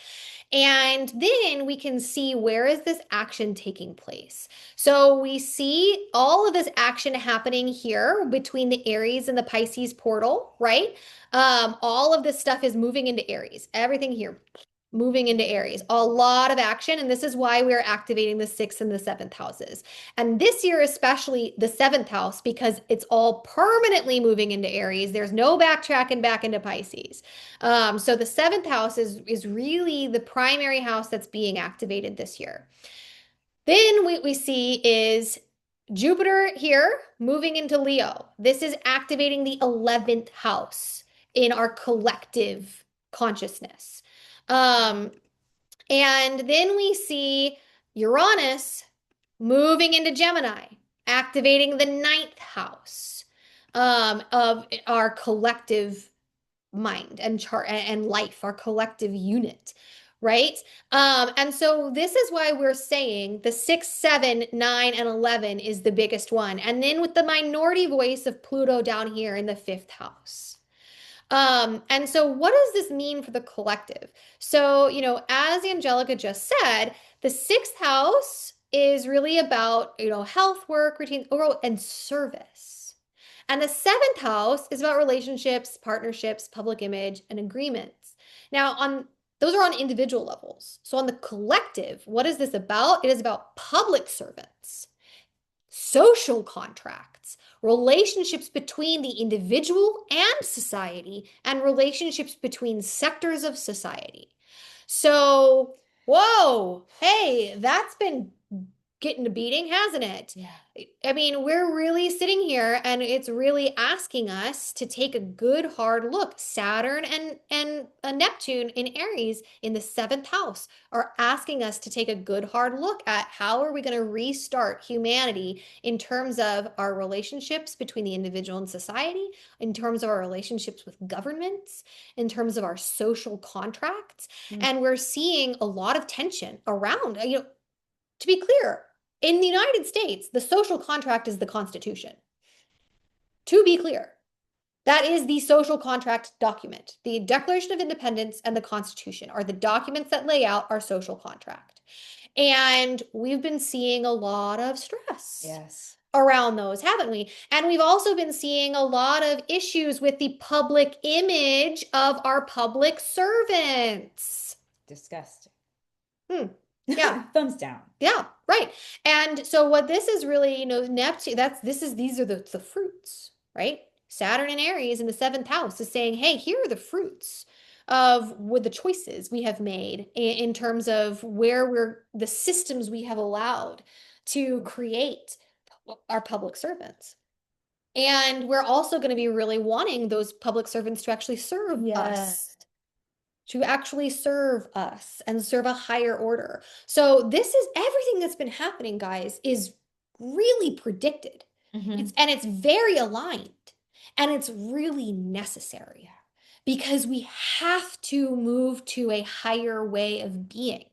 And then we can see where is this action taking place. So we see all of this action happening here between the Aries and the Pisces portal, right? All of this stuff is moving into Aries. Everything here moving into Aries. A lot of action, and this is why we're activating the sixth and the seventh houses. And this year, especially the seventh house, because it's all permanently moving into Aries. There's no backtracking back into Pisces. So the seventh house is really the primary house that's being activated this year. Then we see is Jupiter here moving into Leo. This is activating the 11th house in our collective consciousness. Um, and then we see Uranus moving into Gemini, activating the ninth house of our collective mind and chart and life, our collective unit, right? And so this is why we're saying the 6, 7, 9, and 11 is the biggest one. And then with the minority voice of Pluto down here in the fifth house. And so what does this mean for the collective? So, as Angelica just said, the sixth house is really about, health, work, routine, overall, and service. And the seventh house is about relationships, partnerships, public image, and agreements. Now, on those are on individual levels. So on the collective, what is this about? It is about public servants, social contracts, relationships between the individual and society, and relationships between sectors of society. So, whoa, hey, that's been getting a beating, hasn't it? Yeah. I mean, we're really sitting here and it's really asking us to take a good hard look. Saturn and Neptune in Aries in the seventh house are asking us to take a good hard look at how are we going to restart humanity in terms of our relationships between the individual and society, in terms of our relationships with governments, in terms of our social contracts. Mm. And we're seeing a lot of tension around, to be clear, in the United States, the social contract is the Constitution. To be clear, that is the social contract document. The Declaration of Independence and the Constitution are the documents that lay out our social contract. And we've been seeing a lot of stress Yes. around those, haven't we? And we've also been seeing a lot of issues with the public image of our public servants. Disgusting. Hmm. Yeah. Thumbs down. Yeah, right. And so what this is really, Neptune, these are the fruits, right? Saturn and Aries in the seventh house is saying, hey, here are the fruits of with the choices we have made in terms of where the systems we have allowed to create our public servants. And we're also going to be really wanting those public servants to actually serve us, Yes. to actually serve us and serve a higher order. So this is everything that's been happening, guys, is really predicted. Hmm. It's very aligned. And it's really necessary because we have to move to a higher way of being.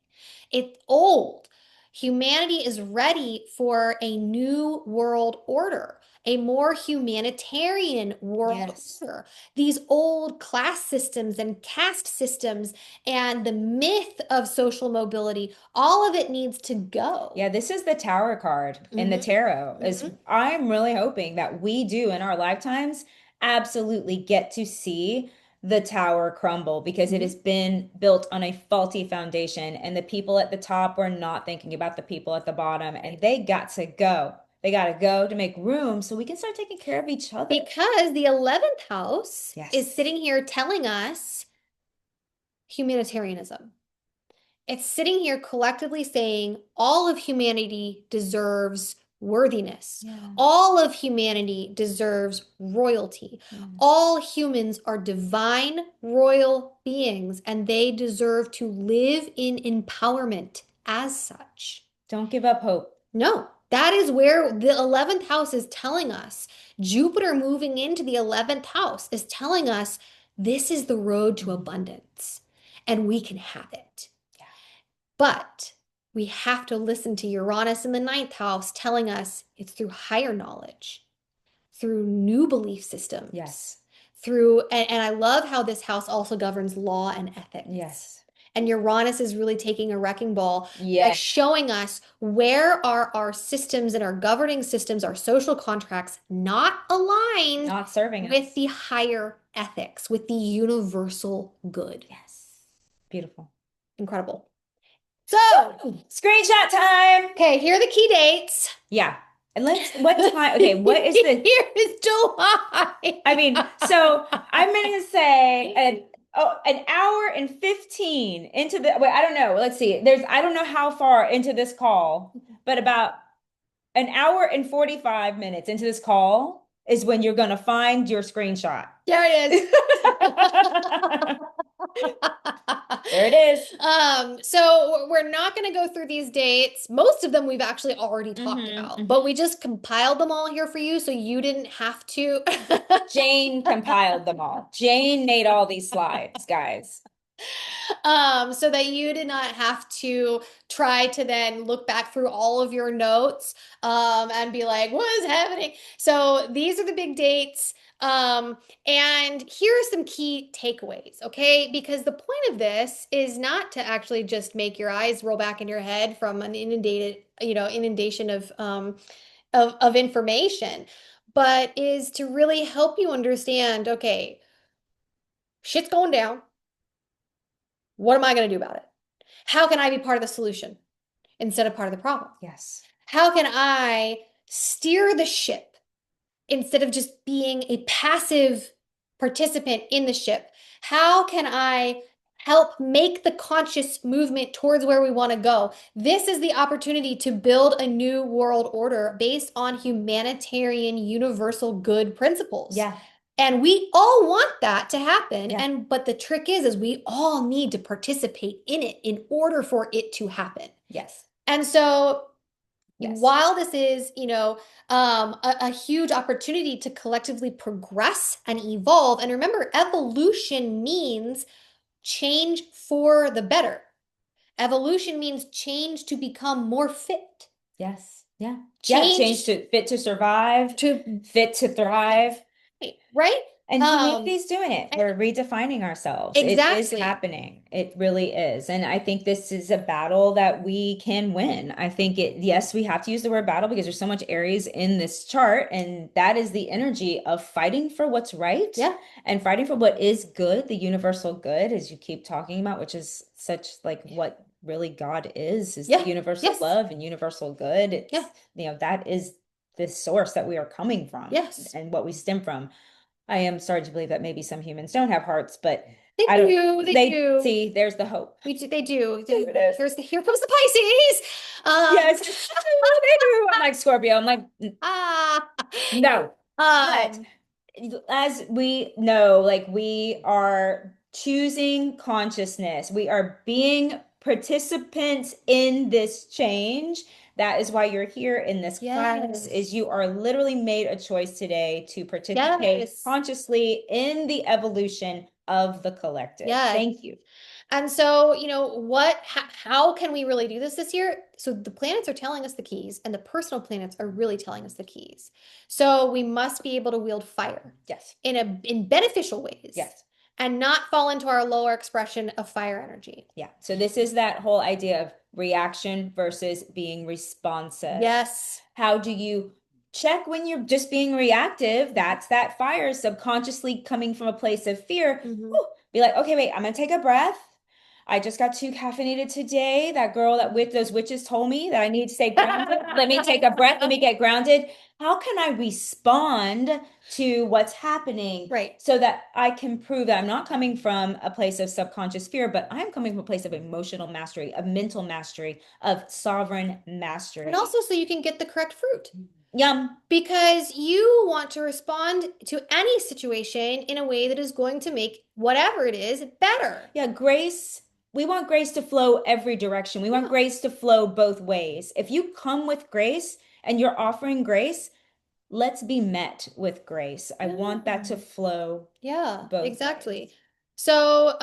It's old. Humanity is ready for a new world order, a more humanitarian world Yes. order. These old class systems and caste systems and the myth of social mobility, all of it needs to go. Yeah, this is the tower card in the Mhm, tarot. Is mhm. I'm really hoping that we do in our lifetimes absolutely get to see the tower crumble because it has Mhm. been built on a faulty foundation and the people at the top were not thinking about the people at the bottom and Right. they got to go. They got to go to make room so we can start taking care of each other. Because the 11th house is Yes. sitting here telling us humanitarianism. It's sitting here collectively saying all of humanity deserves worthiness. Yeah. All of humanity deserves royalty. Yeah. All humans are divine royal beings and they deserve to live in empowerment as such. Don't give up hope. No, that is where the 11th house is telling us. Jupiter moving into the 11th house is telling us this is the road to Mhm. abundance and we can have it. Yeah. But we have to listen to Uranus in the ninth house telling us it's through higher knowledge, through new belief systems, Yes. and I love how this house also governs law and ethics. Yes. And Uranus is really taking a wrecking ball by Yes. showing us where are our systems and our governing systems, our social contracts not aligned Not serving with us. the higher ethics, with the universal good. Yes. Beautiful. Incredible. So, Screenshot time. okay, here are the key dates. Yeah. And what time? Okay, what is the, Here is July. I mean, so I'm going to say an hour and 15 into wait, I don't know. Let's see. I don't know how far into this call, but about an hour and 45 minutes into this call is when you're going to find your screenshot. There it is. There it is. So we're not going to go through these dates. Most of them we've actually already talked about, but we just compiled them all here for you so you didn't have to. Jane compiled them all. Jane made all these slides, guys. So that you did not have to try to then look back through all of your notes, and be like, what is happening? So these are the big dates. And here are some key takeaways, okay? Because the point of this is not to actually just make your eyes roll back in your head from an inundation of information, but is to really help you understand, okay, shit's going down. What am I going to do about it? How can I be part of the solution instead of part of the problem? Yes. How can I steer the ship instead of just being a passive participant in the ship? How can I help make the conscious movement towards where we want to go? This is the opportunity to build a new world order based on humanitarian universal good principles. Yeah. And we all want that to happen. Yeah. But the trick is we all need to participate in it in order for it to happen. Yes. And so Yes. while this is, a huge opportunity to collectively progress and evolve, and remember, evolution means change for the better. Evolution means change to become more fit. Yes. Yeah. Yeah. Change Change to fit to survive, to, fit to thrive. right? And Um, humanity's doing it. We're redefining ourselves. It is exactly. happening. It really is. And I think this is a battle that we can win. I think yes, we have to use the word battle because there's so much Aries in this chart. And that is the energy of fighting for what's right Yeah. and fighting for what is good, the universal good, as you keep talking about, which is such like what really God is the Yeah. universal Yes. love and universal good. Yeah. That is the source that we are coming from Yes. and what we stem from. I am starting to believe that maybe some humans don't have hearts, but They I don't, do. They they do. see, there's the hope. They do. There it is. Here comes the Pisces. Yes, they do. I'm like Scorpio. I'm like, Ah. no. But Um, as we know, like we are choosing consciousness. We are being participants in this change. That is why you're here in this class, is Yes. you are literally made a choice today to participate Yes. consciously in the evolution of the collective. Yeah. Thank you. And so, how can we really do this year? So the planets are telling us the keys, and the personal planets are really telling us the keys. So we must be able to wield fire Yes. in beneficial ways Yes. and not fall into our lower expression of fire energy. Yeah. So this is that whole idea of reaction versus being responsive. Yes. How do you check when you're just being reactive? That's that fire subconsciously coming from a place of fear. Mhm. Whew. Be like, okay, wait, I'm gonna take a breath. I just got too caffeinated today. That girl that with those witches told me that I need to stay grounded. Let me take a breath. Let me get grounded. How can I respond to what's happening Right. so that I can prove that I'm not coming from a place of subconscious fear, but I'm coming from a place of emotional mastery, of mental mastery, of sovereign mastery. And also so you can get the correct fruit. Yum. Because you want to respond to any situation in a way that is going to make whatever it is better. Yeah, grace. We want grace to flow every direction. We want Yeah. grace to flow both ways. If you come with grace and you're offering grace, let's be met with grace. I want that to Yeah. flow Yeah, both exactly. ways. So,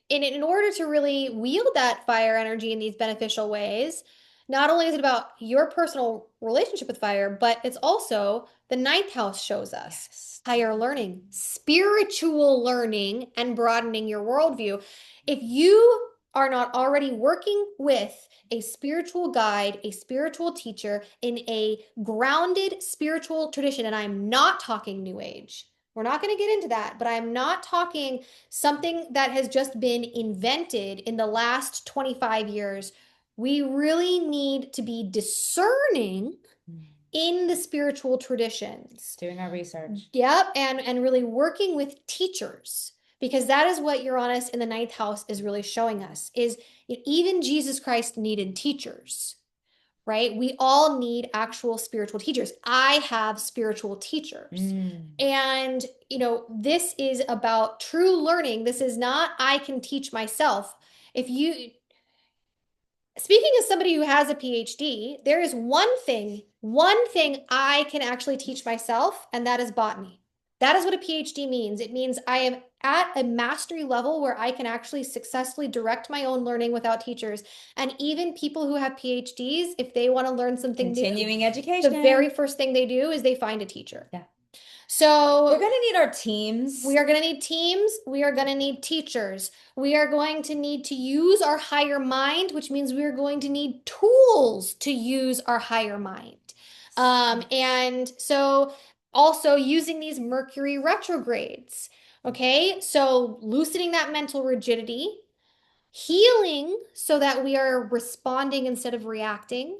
in order to really wield that fire energy in these beneficial ways, not only is it about your personal relationship with fire, but it's also the ninth house shows us Yes. higher learning, spiritual learning, and broadening your worldview. If you are not already working with a spiritual guide, a spiritual teacher in a grounded spiritual tradition, and I'm not talking New Age. We're not going to get into that, but I'm not talking something that has just been invented in the last 25 years. We really need to be discerning in the spiritual traditions. Doing our research. Yep, and really working with teachers because that is what Uranus in the ninth house is really showing us is even Jesus Christ needed teachers, right? We all need actual spiritual teachers. I have spiritual teachers. And, this is about true learning. This is not, I can teach myself. If you, Speaking as somebody who has a PhD, there is one thing I can actually teach myself, and that is botany. That is what a PhD means. It means I am at a mastery level where I can actually successfully direct my own learning without teachers. And even people who have PhDs, if they want to learn something new, Continuing the very education. first thing they do is they find a teacher. Yeah. So We're going to need our teams. we are going to need teams. We are going to need teachers. We are going to need to use our higher mind, which means we are going to need tools to use our higher mind. And so also using these Mercury retrogrades. Okay. So loosening that mental rigidity, healing so that we are responding instead of reacting,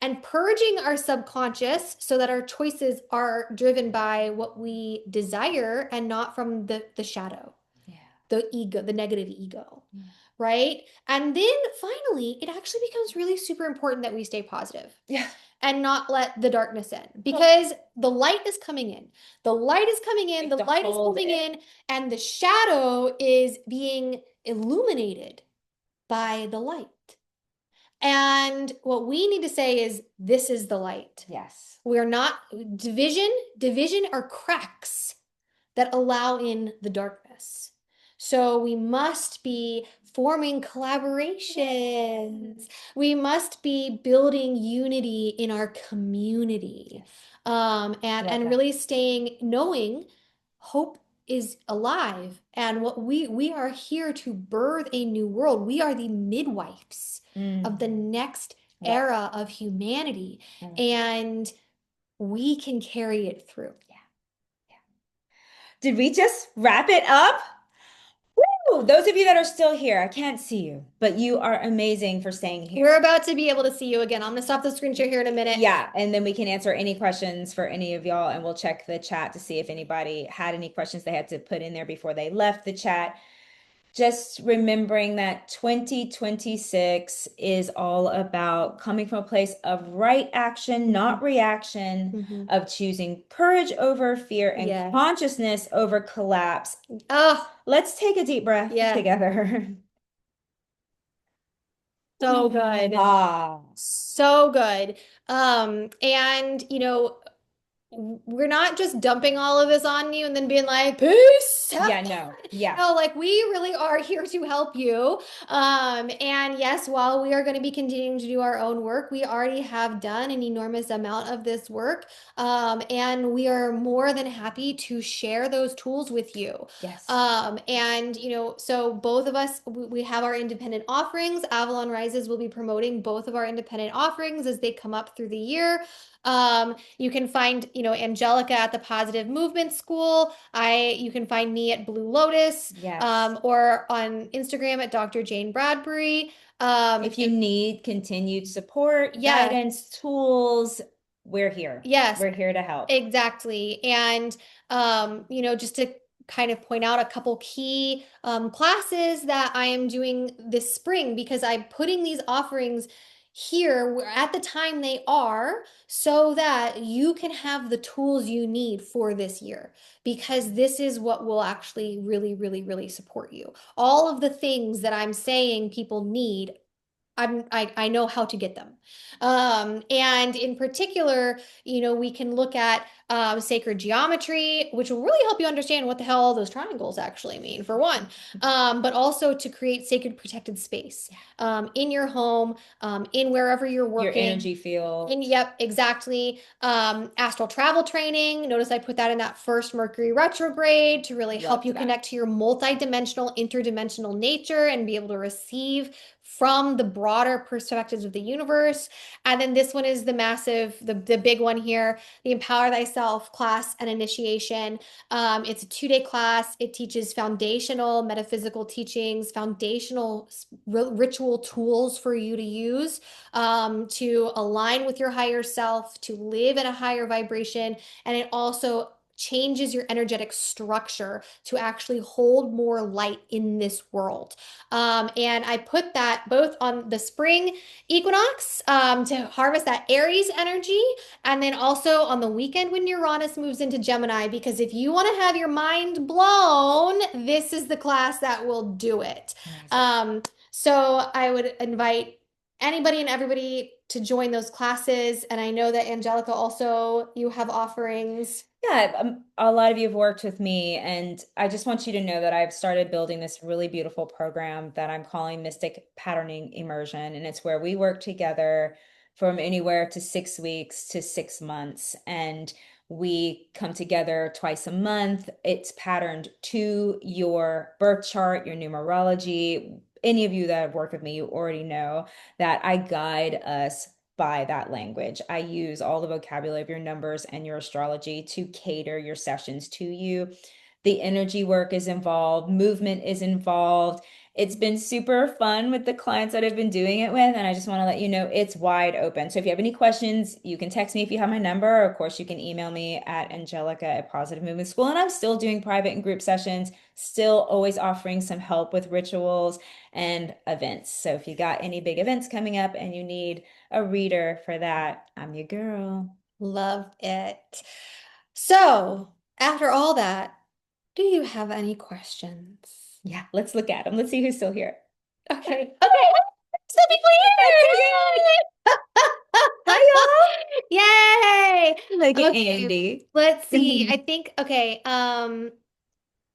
and purging our subconscious so that our choices are driven by what we desire and not from the shadow, Yeah. the ego, the negative ego, Yeah. right? And then finally, it actually becomes really super important that we stay positive. Yeah. And not let the darkness in because the light is coming in. The light is coming in, the light is coming in, and the shadow is being illuminated by the light. And what we need to say is, this is the light. Yes. We're not division are cracks that allow in the darkness. So we must be forming collaborations. We must be building unity in our community. And really staying, knowing hope is alive and what we are here to birth a new world. We are the midwives of the next era of humanity, and we can carry it through. Did we just wrap it up? Woo! Those of you that are still here, I can't see you, but you are amazing for staying here. We're about to be able to see you again. I'm going to stop the screen share here in a minute. Yeah, and then we can answer any questions for any of y'all, and we'll check the chat to see if anybody had any questions they had to put in there before they left the chat. Just remembering that 2026 is all about coming from a place of right action, not reaction, of choosing courage over fear and consciousness over collapse. Oh, let's take a deep breath together. So good. Ah, So good. And we're not just dumping all of this on you and then being like, peace, have yeah, fun. no, yeah, No, like we really are here to help you. And yes, while we are going to be continuing to do our own work, we already have done an enormous amount of this work. And we are more than happy to share those tools with you. yes, And so both of us, we have our independent offerings. Avalon Rises will be promoting both of our independent offerings as they come up through the year. You can find, Angelica at the Positive Movement School. You can find me at Blue Lotus, yes. or on Instagram at Dr. Jane Bradbury. If you And need continued support, yeah, guidance, tools, we're here. yes, We're here to help. exactly. And just to kind of point out a couple key classes that I am doing this spring, because I'm putting these offerings here at the time they are, so that you can have the tools you need for this year, because this is what will actually really, really, really support you. All of the things that I'm saying people need, I know how to get them. And in particular, we can look at sacred geometry, which will really help you understand what the hell all those triangles actually mean, for one. But also to create sacred protected space in your home, in wherever you're Your working. energy field. And yep, exactly. Astral travel training. Notice I put that in that first Mercury retrograde to really help Loved you that. connect to your multidimensional, interdimensional nature and be able to receive from the broader perspectives of the universe. And then this one is the massive, the big one here, the Empower Thyself class and initiation. It's a 2-day class. It teaches foundational metaphysical teachings, foundational ritual tools for you to use to align with your higher self, to live in a higher vibration. And it also changes your energetic structure to actually hold more light in this world. And I put that both on the spring equinox to harvest that Aries energy, and then also on the weekend when Uranus moves into Gemini, because if you want to have your mind blown, this is the class that will do it. Amazing. So I would invite anybody and everybody to join those classes. And I know that Angelica also, you have offerings. Yeah, a lot of you have worked with me, and I just want you to know that I've started building this really beautiful program that I'm calling Mystic Patterning Immersion. And it's where we work together from anywhere to 6 weeks to 6 months. And we come together twice a month. It's patterned to your birth chart, your numerology. Any of you that have worked with me, you already know that I guide us by that language. I use all the vocabulary of your numbers and your astrology to cater your sessions to you. The energy work is involved, movement is involved. It's been super fun with the clients that I've been doing it with, and I just want to let you know it's wide open. So if you have any questions, you can text me if you have my number, or of course you can email me at Angelica at Positive Movement School. And I'm still doing private and group sessions, still always offering some help with rituals and events. So if you got any big events coming up and you need a reader for that, I'm your girl. Love it. So, after all that, do you have any questions? Yeah, let's look at them. Let's see who's still here. Okay. Okay. Some people That's here. Hi, Yay! y'all. Look at Okay. Andy. Let's see. I think, okay.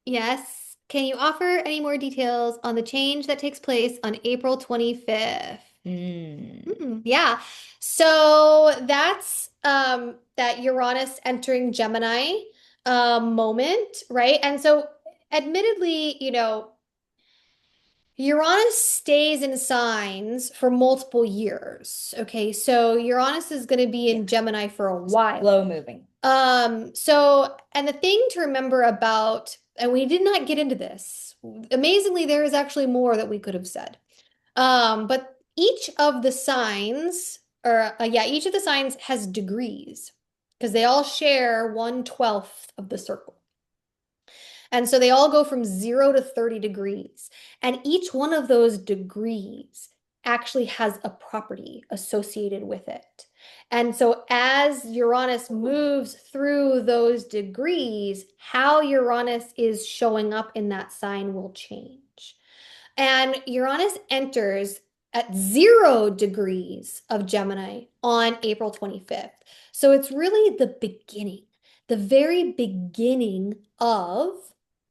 Yes. Can you offer any more details on the change that takes place on April 25th? Mm, Yeah. So that's that Uranus entering Gemini moment, right? And so admittedly, Uranus stays in signs for multiple years. Okay, so Uranus is going to be yeah, in Gemini for a while. slow moving. And the thing to remember about, and we did not get into this, amazingly, there is actually more that we could have said. But each of the signs, each of the signs has degrees because they all share 1/12 of the circle. And so they all go from 0 to 30 degrees. And each one of those degrees actually has a property associated with it. And so as Uranus moves through those degrees, how Uranus is showing up in that sign will change. And Uranus enters at 0 degrees of Gemini on April 25th. So it's really the beginning, the very beginning of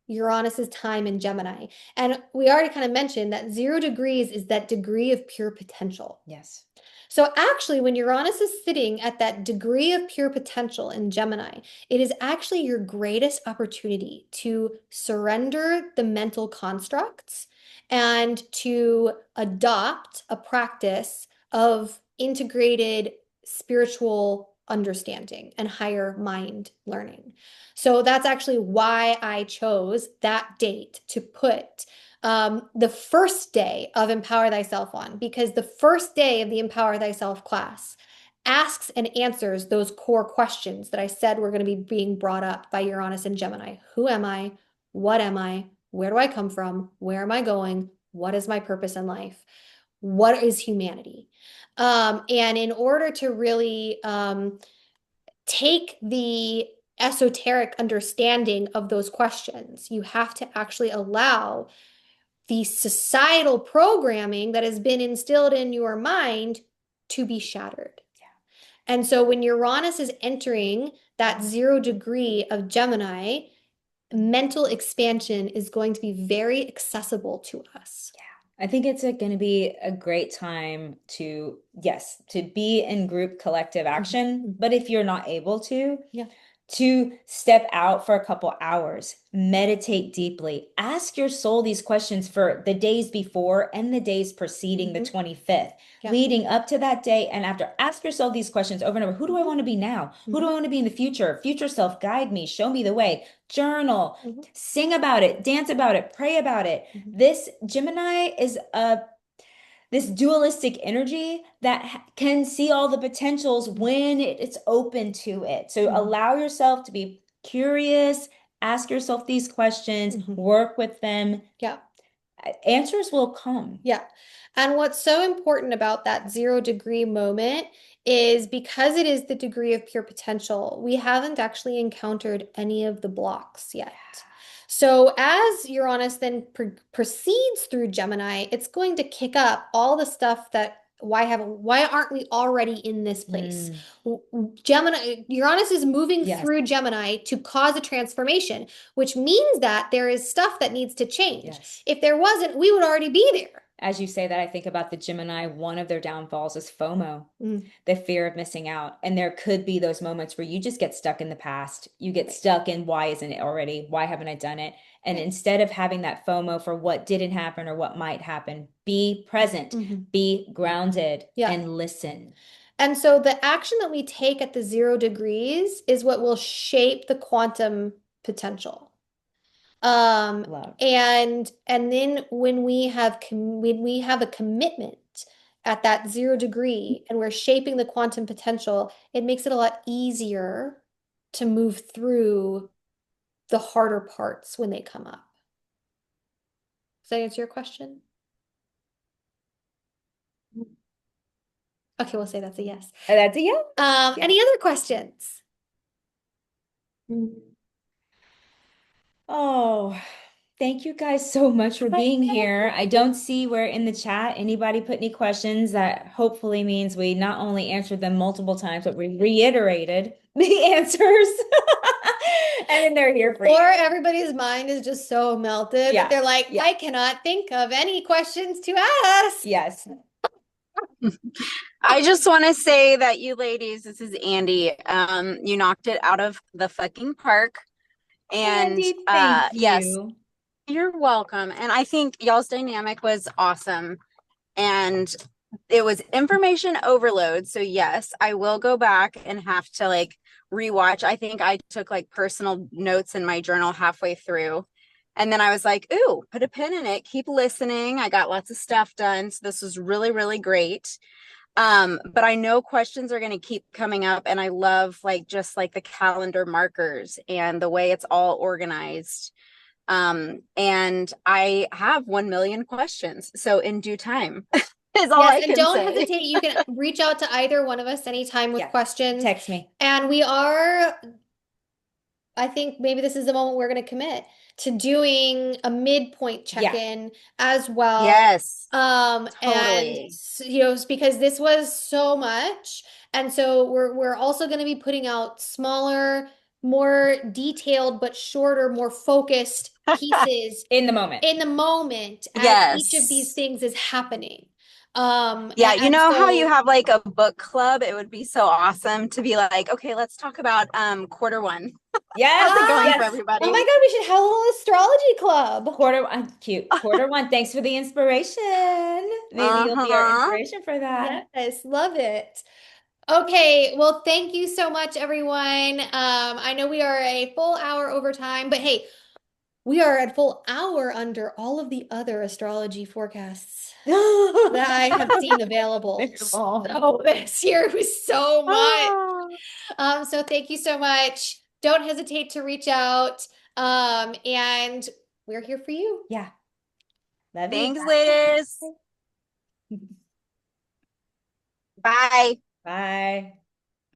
Uranus's time in Gemini. And we already kind of mentioned that 0 degrees is that degree of pure potential. Yes. So actually, when Uranus is sitting at that degree of pure potential in Gemini, it is actually your greatest opportunity to surrender the mental constructs and to adopt a practice of integrated spiritual understanding and higher mind learning. So that's actually why I chose that date to put the first day of Empower Thyself on, because the first day of the Empower Thyself class asks and answers those core questions that I said were going to be being brought up by Uranus and Gemini. Who am I? What am I? Where do I come from? Where am I going? What is my purpose in life? What is humanity? And in order to really take the esoteric understanding of those questions, you have to actually allow the societal programming that has been instilled in your mind to be shattered. Yeah. And so when Uranus is entering that 0 degree of Gemini, mental expansion is going to be very accessible to us. Yeah. I think it's going to be a great time to, yes, to be in group collective action. But if you're not able to, yeah, to step out for a couple hours, meditate deeply, ask your soul these questions for the days before and the days preceding the 25th, leading up to that day and after. Ask yourself these questions over and over. Who do I want to be now? Who do I want to be in the future? Future self, guide me, show me the way. Journal, sing about it, dance about it, pray about it. This Gemini is this dualistic energy that can see all the potentials when it's open to it. So allow yourself to be curious, ask yourself these questions, work with them. Yeah. Answers will come. Yeah. And what's so important about that 0 degree moment is because it is the degree of pure potential, we haven't actually encountered any of the blocks yet. So as Uranus then proceeds through Gemini, it's going to kick up all the stuff that why aren't we already in this place? Gemini, Uranus is moving through Gemini to cause a transformation, which means that there is stuff that needs to change. If there wasn't, we would already be there. As you say that, I think about the Gemini. One of their downfalls is FOMO, the fear of missing out. And there could be those moments where you just get stuck in the past. You get stuck in why isn't it already? Why haven't I done it? And instead of having that FOMO for what didn't happen or what might happen, be present, be grounded, and listen. And so the action that we take at the 0 degrees is what will shape the quantum potential. And then when we have a commitment at that 0 degree and we're shaping the quantum potential, it makes it a lot easier to move through the harder parts when they come up. Does that answer your question? Okay, we'll say that's a yes. That's a yes. Any other questions? Oh, thank you guys so much for being here. I don't see where in the chat anybody put any questions. That hopefully means we not only answered them multiple times, but we reiterated the answers. And then they're here for you. Or everybody's mind is just so melted that they're like, I cannot think of any questions to ask. Yes. I just want to say that you ladies, this is Andy. You knocked it out of the fucking park. And Andy, thank you. Yes, you're welcome. And I think y'all's dynamic was awesome. And it was information overload. So yes, I will go back and have to like rewatch. I think I took like personal notes in my journal halfway through. And then I was like, ooh, put a pin in it, keep listening. I got lots of stuff done. So this was really, really great. But I know questions are going to keep coming up, and I love like just like the calendar markers and the way it's all organized. And I have 1 million questions. So in due time is all I can and don't say. hesitate. You can reach out to either one of us anytime with questions. Text me. And we are I think maybe this is the moment we're going to commit to doing a midpoint Yeah. check-in as well. Yes, And totally. you know, because this was so much, and so we're also going to be putting out smaller, more detailed but shorter, more focused pieces In the moment. in the moment as each of these Yes. things is happening. Yeah, you And know how you so have like a book club? It would be so awesome to be like, okay, let's talk about quarter one. How's it Yes, going for ah, yes. oh my everybody? God, we should have a little astrology club. Cute. Quarter one. Thanks for the inspiration. Maybe you'll be our Uh-huh. inspiration for that. Yes, love it. Okay, well, thank you so much, everyone. I know we are a full hour over time, but hey, we are at full hour under all of the other astrology forecasts that I have seen available. They're long. So this year was so much. Ah. So thank you so much. Don't hesitate to reach out. And we're here for you. Yeah. Love you. Thanks, ladies. Bye. Bye. Bye.